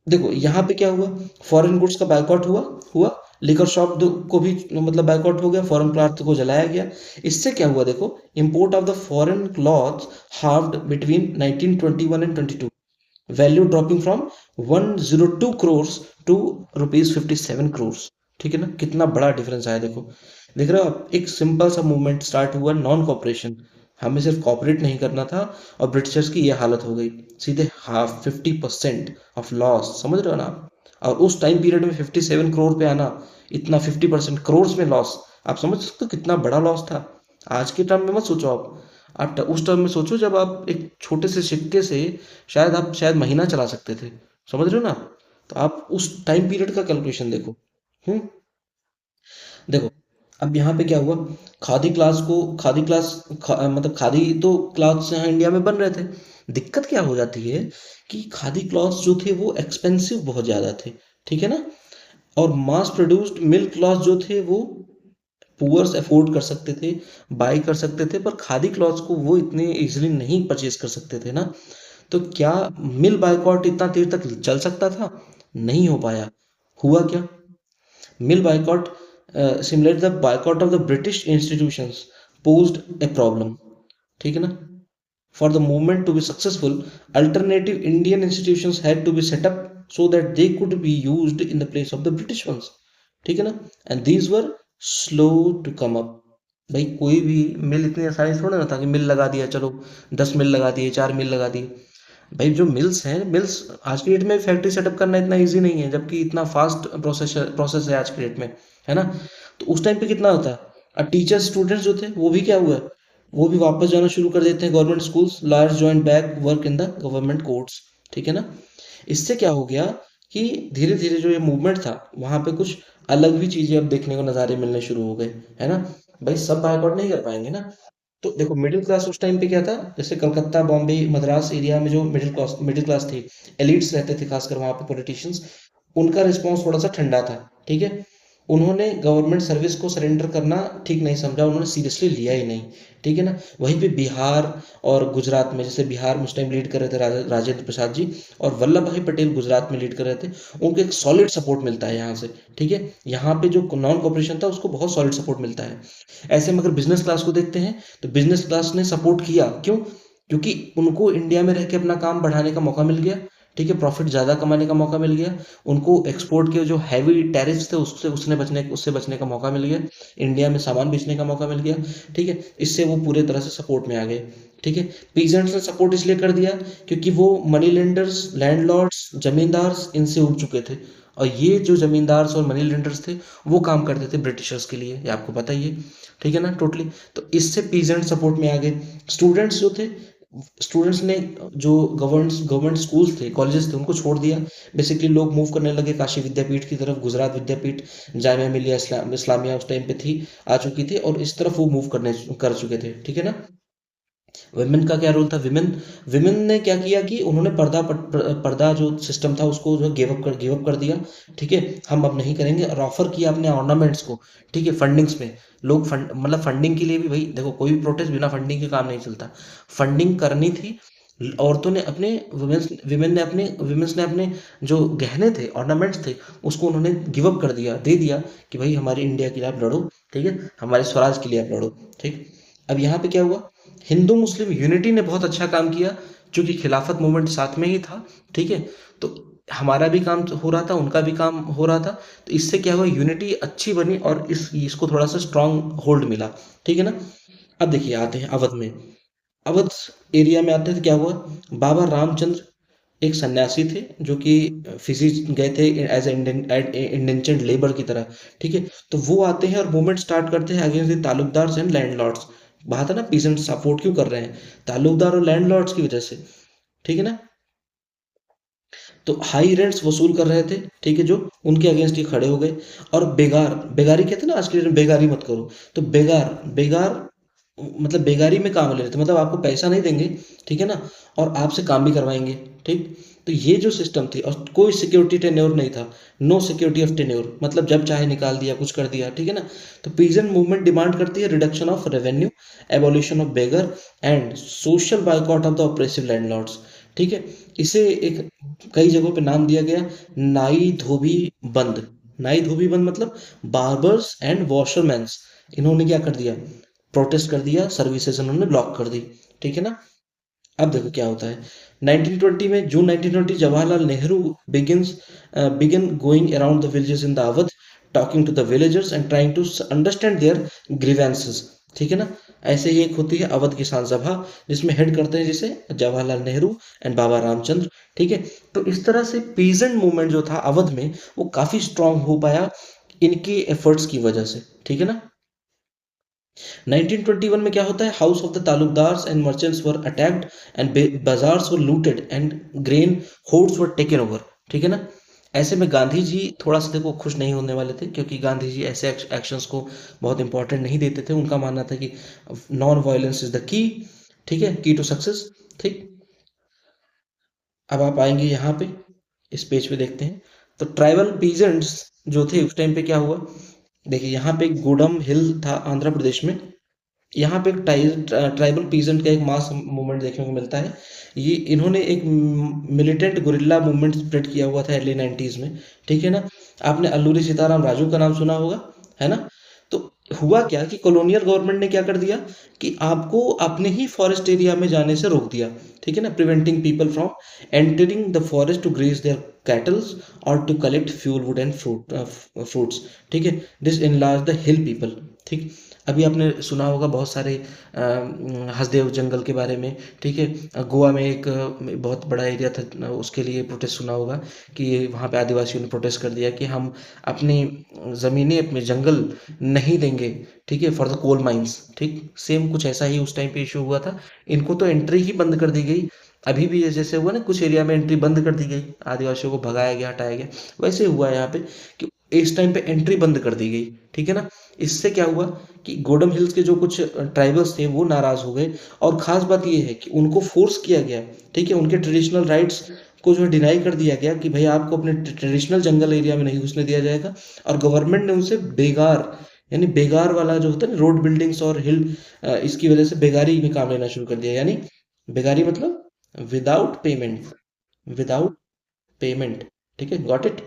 Speaker 1: देखो यहाँ पे क्या हुआ, फॉरेन गुड्स का बायकॉट हुआ हुआ लिकर शॉप को भी मतलब बायकॉट हो गया, फॉरेन क्लॉथ को जलाया गया। इससे क्या हुआ, देखो, import of the foreign cloth halved between 1921 and 22, value dropping from 102 crores to rupees 57 crores, ठीक है ना। कितना बड़ा डिफरेंस आया, देखो, देख रहे हो आप। एक सिंपल सा मूवमेंट स्टार्ट हुआ, नॉन कॉपरेशन, हमें सिर्फ कॉपरेट नहीं करना था, और ब्रिटिशर्स की ये हालत हो गई, सीधे हाफ 50% ऑफ लॉस, समझ रहे हो ना आप। और उस टाइम पीरियड में 57 करोड़ पे आना, इतना 50% करोड़ में लॉस, आप समझ सकते हो कितना बड़ा लॉस था। आज के टाइम में मत सोचो आप उस टाइम में सोचो जब आप एक छोटे से सिक्के से शायद आप शायद महीना चला सकते थे, समझ रहे हो ना। तो आप उस टाइम पीरियड का कैलकुलेशन देखो। हम्म देखो, अब यहाँ पे क्या हुआ, खादी क्लास को खादी क्लास मतलब खादी तो क्लॉथ्स यहाँ इंडिया में बन रहे थे। दिक्कत क्या हो जाती है कि खादी क्लॉथ्स जो थे वो एक्सपेंसिव बहुत ज़्यादा थे, ठीक है ना। और मास प्रोड्यूस्ड मिल्क क्लॉथ जो थे वो पुअर्स अफोर्ड कर सकते थे, बाई कर सकते थे, पर खादी क्लॉथ्स को वो इतने इजीली नहीं परचेज कर सकते थे ना। तो क्या मिल बायकॉट इतना देर तक चल सकता था, नहीं हो पाया। हुआ क्या, mill boycott, similar the boycott of the British institutions posed a problem, ठीक है ना। For the movement to be successful, alternative Indian institutions had to be set up so that they could be used in the place of the British ones, ठीक है ना। And these were slow to come up। भाई कोई भी मिल इतनी आसानी से थोड़ा ना था कि मिल लगा दिया, चलो 10 मिल लगा दिए, 4 मिल लगा दिए। भाई जो मिल्स हैं, मिल्स आज की डेट में फैक्ट्री सेटअप करना इतना इजी नहीं है, जबकि इतना फास्ट प्रोसेस है आज की डेट में, है ना। तो उस टाइम पे कितना होता, और टीचर्स स्टूडेंट्स जो थे वो भी क्या हुआ, वो भी वापस जाना शुरू कर देते हैं government schools, lawyers join back work in the government courts, ठीक है ना। इससे क्या हो गया कि धीरे धीरे जो ये मूवमेंट था वहाँ पे कुछ अलग भी चीजें अब देखने को नज़ारे मिलने शुरू हो गए, है ना। भाई सब बायकॉट नहीं कर पाएंगे ना। तो देखो मिडिल क्लास उस टाइम पे क्या था, जैसे कलकत्ता बॉम्बे मद्रास एरिया में जो मिडिल क्लास थी, एलिट्स रहते थे खासकर वहाँ पे पॉलिटिशियंस, उनका रिस्पॉन्स थोड़ा सा ठंडा था, ठीक है। उन्होंने गवर्नमेंट सर्विस को सरेंडर करना ठीक नहीं समझा, उन्होंने सीरियसली लिया ही नहीं, ठीक है ना। वहीं पे बिहार और गुजरात में, जैसे बिहार में उस टाइम लीड कर रहे थे राजेंद्र प्रसाद जी, और वल्लभ भाई पटेल गुजरात में लीड कर रहे थे। उनको एक सॉलिड सपोर्ट मिलता है यहाँ से, ठीक है। यहाँ पे जो नॉन कॉपरेशन था उसको बहुत सॉलिड सपोर्ट मिलता है। ऐसे में अगर बिजनेस क्लास को देखते हैं तो बिजनेस क्लास ने सपोर्ट किया, क्यों? क्योंकि उनको इंडिया में रह के अपना काम बढ़ाने का मौका मिल गया, ठीक है, प्रॉफिट ज़्यादा कमाने का मौका मिल गया। उनको एक्सपोर्ट के जो हैवी टैरिफ्स थे उससे बचने का मौका मिल गया, इंडिया में सामान बेचने का मौका मिल गया, ठीक है। इससे वो पूरे तरह से सपोर्ट में आ गए, ठीक है। पीजेंट्स ने सपोर्ट इसलिए कर दिया क्योंकि वो मनी लेंडर्स, लैंडलॉर्ड्स, जमींदार्स इनसे उब चुके थे, और ये जो जमींदार्स और मनी लेंडर्स थे वो काम करते थे ब्रिटिशर्स के लिए, ये आपको पता ही है, ठीक है ना, टोटली। तो इससे पीजेंट सपोर्ट में आ गए। स्टूडेंट्स जो थे, स्टूडेंट्स ने जो गवर्नमेंट स्कूल्स थे, कॉलेजेस थे, उनको छोड़ दिया। बेसिकली लोग मूव करने लगे काशी विद्यापीठ की तरफ, गुजरात विद्यापीठ, जामिया मिलिया इस्लामिया उस टाइम पे थी, आ चुकी थी, और इस तरफ वो मूव करने कर चुके थे, ठीक है ना। विमेन का क्या रोल था? विमेन विमेन ने क्या किया कि उन्होंने पर्दा जो सिस्टम था उसको जो गिव अप कर दिया, ठीक है। हम अब नहीं करेंगे, और ऑफर किया अपने ऑर्नामेंट्स को, ठीक है, फंडिंग्स में। लोग फंड मतलब फंडिंग के लिए भी, भाई देखो कोई भी प्रोटेस्ट बिना फंडिंग के काम नहीं चलता, फंडिंग करनी थी। औरतों ने अपने विमेंस ने अपने जो गहने थे, ऑर्नामेंट्स थे, उसको उन्होंने गिव अप कर दिया, दे दिया कि भाई हमारी इंडिया के लिए आप लड़ो, ठीक है, हमारे स्वराज के लिए आप लड़ो, ठीक। अब यहाँ पे क्या हुआ, हिंदू मुस्लिम यूनिटी ने बहुत अच्छा काम किया, क्योंकि खिलाफत मूवमेंट साथ में ही था, ठीक है। तो हमारा भी काम हो रहा था, उनका भी काम हो रहा था, तो इससे क्या हुआ, यूनिटी अच्छी बनी, और इसको थोड़ा सा स्ट्रांग होल्ड मिला, ठीक है ना। अब देखिए आते हैं अवध में। अवध एरिया में आते हैं तो क्या हुआ, बाबा रामचंद्र एक सन्यासी थे, जो कि फिजी गए थे एज इंडेंचर्ड लेबर की तरह, ठीक है। तो वो आते हैं और मूवमेंट स्टार्ट करते हैं against the taluqdars and landlords. बात है ना, पीजेंट सपोर्ट क्यों कर रहे हैं? तालुकदार और लैंडलॉर्ड्स की वजह से, ठीक है ना। तो हाई रेंट्स वसूल कर रहे थे, ठीक है, जो उनके अगेंस्ट ही खड़े हो गए। और बेगारी कहते हैं ना, आज के डेट में बेगारी मत करो। तो बेगार बेगार मतलब बेगारी में काम ले रहे थे, मतलब आपको पैसा नहीं देंगे, ठीक है ना, और आपसे काम भी करवाएंगे, ठीक। तो ये जो सिस्टम थी, और कोई सिक्योरिटी टेन्योर नहीं था, नो सिक्योरिटी ऑफ टेन्योर, मतलब जब चाहे निकाल दिया, कुछ कर दिया, ठीक है ना। तो पीजेंट मूवमेंट डिमांड करती है reduction of revenue, abolition of beggar, and social boycott of the oppressive landlords, ठीक है। इसे एक कई जगहों पे नाम दिया गया, नाई धोबी बंद। नाई धोबी बंद मतलब बार्बर्स एंड वॉशरमैन्स, इन्होंने क्या कर दिया, प्रोटेस्ट कर दिया, सर्विसेज उन्होंने ब्लॉक कर दी, ठीक है ना। अब देखो क्या होता है, 1920 में, जून 1920, Jawaharlal Nehru begins begin going around the villages in the Awadh, talking to the villagers and trying to understand their grievances, ठीक है ना। ऐसे ही एक होती है अवध किसान सभा, जिसमें हेड करते हैं जिसे जवाहरलाल नेहरू एंड बाबा रामचंद्र, ठीक है। तो इस तरह से पीजेंट मूवमेंट जो था अवध में, वो काफी स्ट्रांग हो पाया इनके एफर्ट्स की वजह से, ठीक है ना। 1921 में क्या होता है, house of the taluqdars and merchants were attacked, and bazaars were looted, and grain hoards were taken over, ठीक है ना। ऐसे में गांधी जी थोड़ा सा देखो खुश नहीं होने वाले थे, क्योंकि गांधी जी ऐसे एक्शंस को बहुत इंपॉर्टेंट नहीं देते थे। उनका मानना था कि non violence is the key, ठीक है, की टू सक्सेस, ठीक। अब आप आएंगे यहाँ पे, इस पेज पे देखते हैं। तो ट्राइबल पीजेंट्स जो थे उस टाइम पे क्या हुआ, देखिए यहाँ पे गूडम हिल था आंध्र प्रदेश में। यहाँ पे एक ट्राइबल पीजेंट का एक मास मूवमेंट देखने को मिलता है। ये इन्होंने एक मिलिटेंट गुरिल्ला मूवमेंट स्प्रेड किया हुआ था अर्ली 90s में, ठीक है ना। आपने अल्लूरी सीताराम राजू का नाम सुना होगा, है ना। तो हुआ क्या कि कॉलोनियल गवर्नमेंट ने क्या कर दिया कि आपको अपने ही फॉरेस्ट एरिया में जाने से रोक दिया, ठीक है ना, preventing people from entering the forest to graze their cattles और to collect fuel wood and fruits, ठीक है। This enlarge the hill people, ठीक। अभी आपने सुना होगा बहुत सारे हसदेव जंगल के बारे में, ठीक है। गोवा में एक बहुत बड़ा एरिया था, उसके लिए प्रोटेस्ट सुना होगा कि वहाँ पे आदिवासियों ने प्रोटेस्ट कर दिया कि हम अपनी ज़मीनें, अपने जंगल नहीं देंगे, ठीक है, फॉर द कोल माइंस, ठीक। सेम कुछ ऐसा ही उस टाइम पे इशू हुआ था। इनको तो एंट्री ही बंद कर दी गई अभी भी ये जैसे हुआ ना, कुछ एरिया में एंट्री बंद कर दी गई, आदिवासियों को भगाया गया, हटाया गया, वैसे हुआ है यहाँ पे कि इस टाइम पे एंट्री बंद कर दी गई। ठीक है ना। इससे क्या हुआ कि गोडम हिल्स के जो कुछ ट्राइबल्स थे वो नाराज हो गए, और खास बात ये है कि उनको फोर्स किया गया। ठीक है, उनके ट्रेडिशनल राइट्स को जो है डिनाई कर दिया गया कि भाई आपको अपने ट्रेडिशनल जंगल एरिया में नहीं घुसने दिया जाएगा। और गवर्नमेंट ने उनसे बेगार, यानी बेगार वाला जो होता है ना, रोड बिल्डिंग्स और हिल, इसकी वजह से बेगारी में काम लेना शुरू कर दिया। यानी बेगारी मतलब विदाउट पेमेंट, विदाउट पेमेंट। ठीक है, गॉट इट,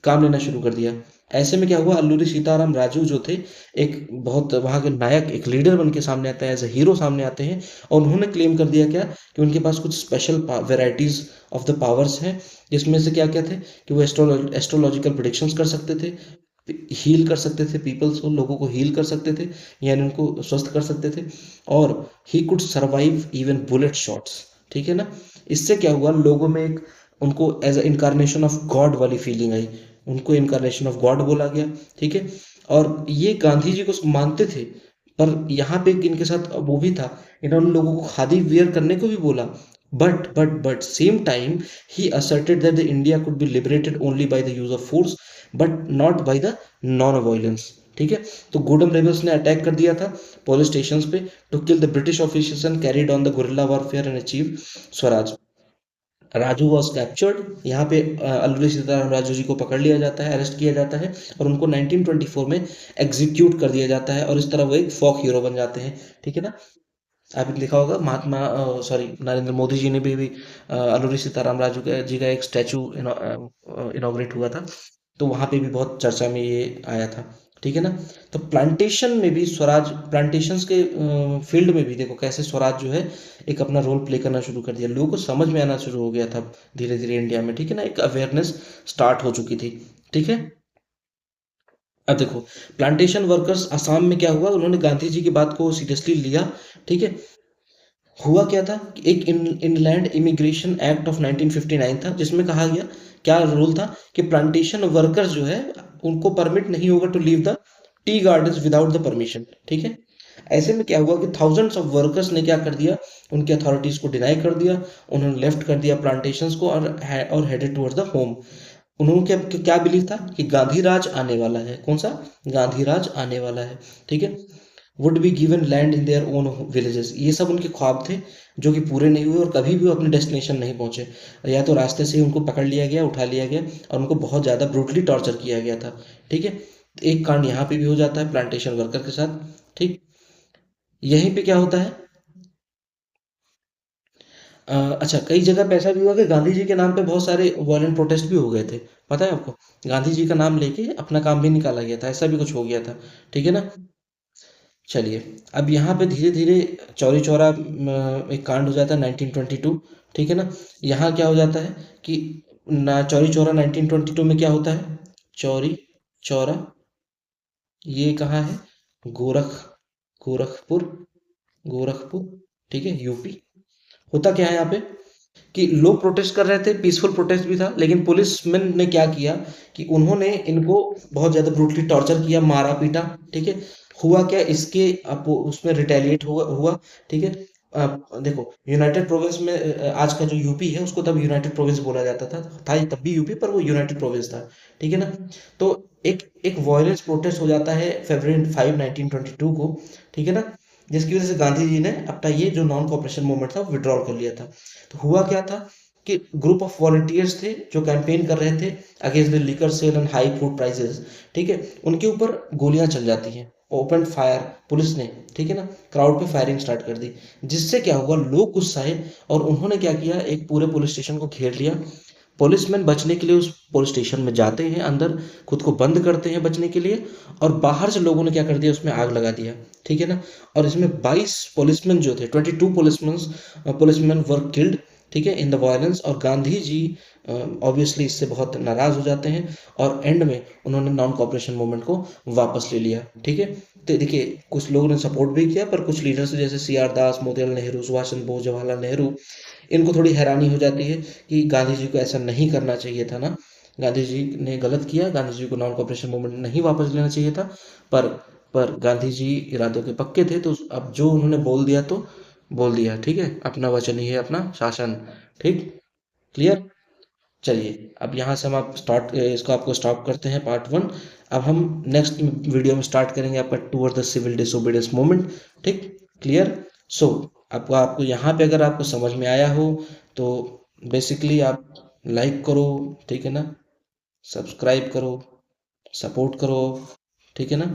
Speaker 1: काम लेना शुरू कर दिया। ऐसे में क्या हुआ, अल्लूरी सीताराम राजू जो थे, एक बहुत वहां के नायक, एक लीडर बन के सामने आते हैं, एज ए हीरो सामने आते हैं। और उन्होंने क्लेम कर दिया क्या, कि उनके पास कुछ special varieties of the powers हैं, जिसमें से क्या क्या थे कि वो एस्ट्रोलॉजिकल प्रिडिक्शंस कर सकते थे, हील कर सकते थे पीपल्स को, लोगों को हील कर सकते थे, यानी उनको स्वस्थ कर सकते थे। और he could survive even bullet shots. ठीक है ना। इससे क्या हुआ, लोगों में एक उनको as a incarnation of God वाली फीलिंग आई, उनको इनकारनेशन ऑफ गॉड बोला गया। ठीक है। और ये गांधी जी को मानते थे, पर यहाँ पे इनके साथ वो भी था, इन्होंने लोगों को खादी वेयर करने को भी बोला। But same time he asserted that the India could be liberated only by the use of force, but not by the non violence। ठीक है। तो गोडम रेबल्स ने अटैक कर दिया था पुलिस स्टेशंस पे, to kill the British officials and carried on the guerrilla warfare and achieve swaraj. Raju was captured. यहाँ पे अल्लूरी सीताराम राजू जी को पकड़ लिया जाता है, अरेस्ट किया जाता है, और उनको 1924 में एग्जीक्यूट कर दिया जाता है, और इस तरह वो एक फोक हीरो बन जाते हैं। ठीक है ना। आपने देखा होगा महात्मा, सॉरी, नरेंद्र मोदी जी ने भी अल्लूरी सीताराम राजू जी का एक स्टैचू इनॉग्रेट हुआ था, तो वहाँ पे भी बहुत चर्चा में ये आया था। ठीक है ना। तो प्लांटेशन में भी स्वराज, प्लांटेशंस के फील्ड में भी देखो कैसे स्वराज जो है एक अपना रोल प्ले करना शुरू कर दिया, लोगों को समझ में आना शुरू हो गया था धीरे धीरे इंडिया में। ठीक है ना, एक अवेयरनेस स्टार्ट हो चुकी थी। ठीक है। अब देखो, प्लांटेशन वर्कर्स असम में क्या हुआ, उन्होंने गांधी जी की बात को सीरियसली लिया। ठीक है। हुआ क्या था कि एक इनलैंड इमिग्रेशन एक्ट ऑफ 1959 था, जिसमें कहा गया, क्या रूल था कि प्लांटेशन वर्कर्स जो है उनको परमिट नहीं होगा to leave the tea gardens without the permission. ठीक है। ऐसे में क्या हुआ कि थाउजेंड्स ऑफ वर्कर्स ने क्या कर दिया, उनकी अथॉरिटीज को डिनाई कर दिया, उन्होंने लेफ्ट कर दिया प्लांटेशंस को, और हेडेड टुवर्ड्स द होम। उन्होंने क्या बिलीव था कि गांधी राज आने वाला है। कौन सा, गांधी राज आने वाला है। ठीक है। Would be given land in their own villages, ये सब उनके ख्वाब थे जो कि पूरे नहीं हुए, और कभी भी वो अपने डेस्टिनेशन नहीं पहुंचे। या तो रास्ते से ही उनको पकड़ लिया गया, उठा लिया गया, और उनको बहुत ज़्यादा ब्रूटली टॉर्चर किया गया था। ठीक है। एक कांड यहाँ पे भी हो जाता है प्लांटेशन वर्कर के साथ। ठीक। यहीं पे क्या होता है, अच्छा, कई जगह पे ऐसा भी हुआ कि गांधी जी के नाम पे बहुत सारे वायलेंट प्रोटेस्ट भी हो गए थे। पता है आपको, गांधी जी का नाम लेके अपना काम भी निकाला गया था, ऐसा भी कुछ हो गया था। ठीक है ना। चलिए, अब यहाँ पे धीरे धीरे चौरी चौरा एक कांड हो जाता है 1922। ठीक है ना। यहाँ क्या हो जाता है कि ना, चौरी चौरा 1922 में क्या होता है, चौरी चौरा, ये कहाँ है, गोरखपुर, गोरखपुर। ठीक है, यूपी। होता क्या है यहाँ पे कि लोग प्रोटेस्ट कर रहे थे, पीसफुल प्रोटेस्ट भी था, लेकिन पुलिसमैन ने क्या किया कि उन्होंने इनको बहुत ज़्यादा ब्रूटली टॉर्चर किया, मारा पीटा। ठीक है। हुआ क्या, इसके उसमें रिटेलिएट हुआ। ठीक है। देखो, यूनाइटेड प्रोविंस में आज का जो यूपी है उसको तब यूनाइटेड प्रोविंस बोला जाता था ही तब भी यूपी, पर वो यूनाइटेड प्रोविंस था। ठीक है ना। तो एक एक वॉयलेंस प्रोटेस्ट हो जाता है February 5, 1922 को। ठीक है ना। जिसकी वजह से गांधी जी ने अपना ये जो नॉन कॉपरेशन मूवमेंट था वो विड्रॉल कर लिया था। तो हुआ क्या था कि ग्रुप ऑफ वॉलंटियर्स थे जो कैंपेन कर रहे थे against the liquor sale and high food prices. ठीक है। उनके ऊपर गोलियां चल जाती हैं, ओपन फायर पुलिस ने। ठीक है ना। क्राउड पे फायरिंग स्टार्ट कर दी, जिससे क्या हुआ, लोग गुस्साए, और उन्होंने क्या किया, एक पूरे पुलिस स्टेशन को घेर लिया। पुलिसमैन बचने के लिए उस पुलिस स्टेशन में जाते हैं, अंदर खुद को बंद करते हैं बचने के लिए, और बाहर से लोगों ने क्या कर दिया, उसमें आग लगा दिया। ठीक है ना। और इसमें 22 पुलिसमैन जो थे, 22 पुलिसमैन वर किल्ड। ठीक है, इन द वायलेंस। और गांधी जी ऑब्वियसली इससे बहुत नाराज हो जाते हैं, और एंड में उन्होंने नॉन कॉपरेशन मूवमेंट को वापस ले लिया। ठीक है। तो देखिए, कुछ लोगों ने सपोर्ट भी किया, पर कुछ लीडर्स जैसे CR दास, मोतीलाल नेहरू, सुभाष चंद्र बोस, जवाहरलाल नेहरू, इनको थोड़ी हैरानी हो जाती है कि गांधी जी को ऐसा नहीं करना चाहिए था ना, गांधी जी ने गलत किया, गांधी जी को नॉन कॉपरेशन मूवमेंट नहीं वापस लेना चाहिए था। पर पर गांधी जी इरादों के पक्के थे, तो अब जो उन्होंने बोल दिया तो बोल दिया, ठीक है, अपना वचन ही है अपना शासन। ठीक, क्लियर। चलिए अब यहाँ से हम आप स्टार्ट इसको आपको स्टॉप करते हैं पार्ट 1। अब हम नेक्स्ट वीडियो में स्टार्ट करेंगे आपका toward the civil disobedience movement. ठीक, क्लियर। सो आपको आपको यहाँ पे अगर आपको समझ में आया हो तो बेसिकली आप लाइक करो, ठीक है ना, सब्सक्राइब करो, सपोर्ट करो, ठीक है ना।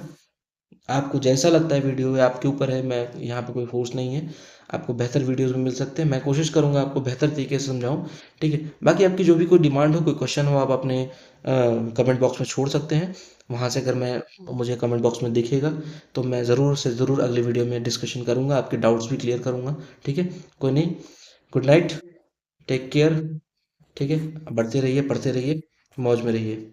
Speaker 1: आपको जैसा लगता है वीडियो, ये आपके ऊपर है, मैं यहाँ पे कोई फोर्स नहीं है। आपको बेहतर वीडियोस भी मिल सकते हैं, मैं कोशिश करूँगा आपको बेहतर तरीके से समझाऊँ। ठीक है, बाकी आपकी जो भी कोई डिमांड हो, कोई क्वेश्चन हो, आप अपने कमेंट बॉक्स में छोड़ सकते हैं। वहाँ से अगर मैं मुझे कमेंट बॉक्स में दिखेगा तो मैं ज़रूर से ज़रूर अगली वीडियो में डिस्कशन करूँगा, आपके डाउट्स भी क्लियर करूँगा। ठीक है, कोई नहीं। Good night, take care. ठीक है, बढ़ते रहिए, पढ़ते रहिए, मौज में रहिए।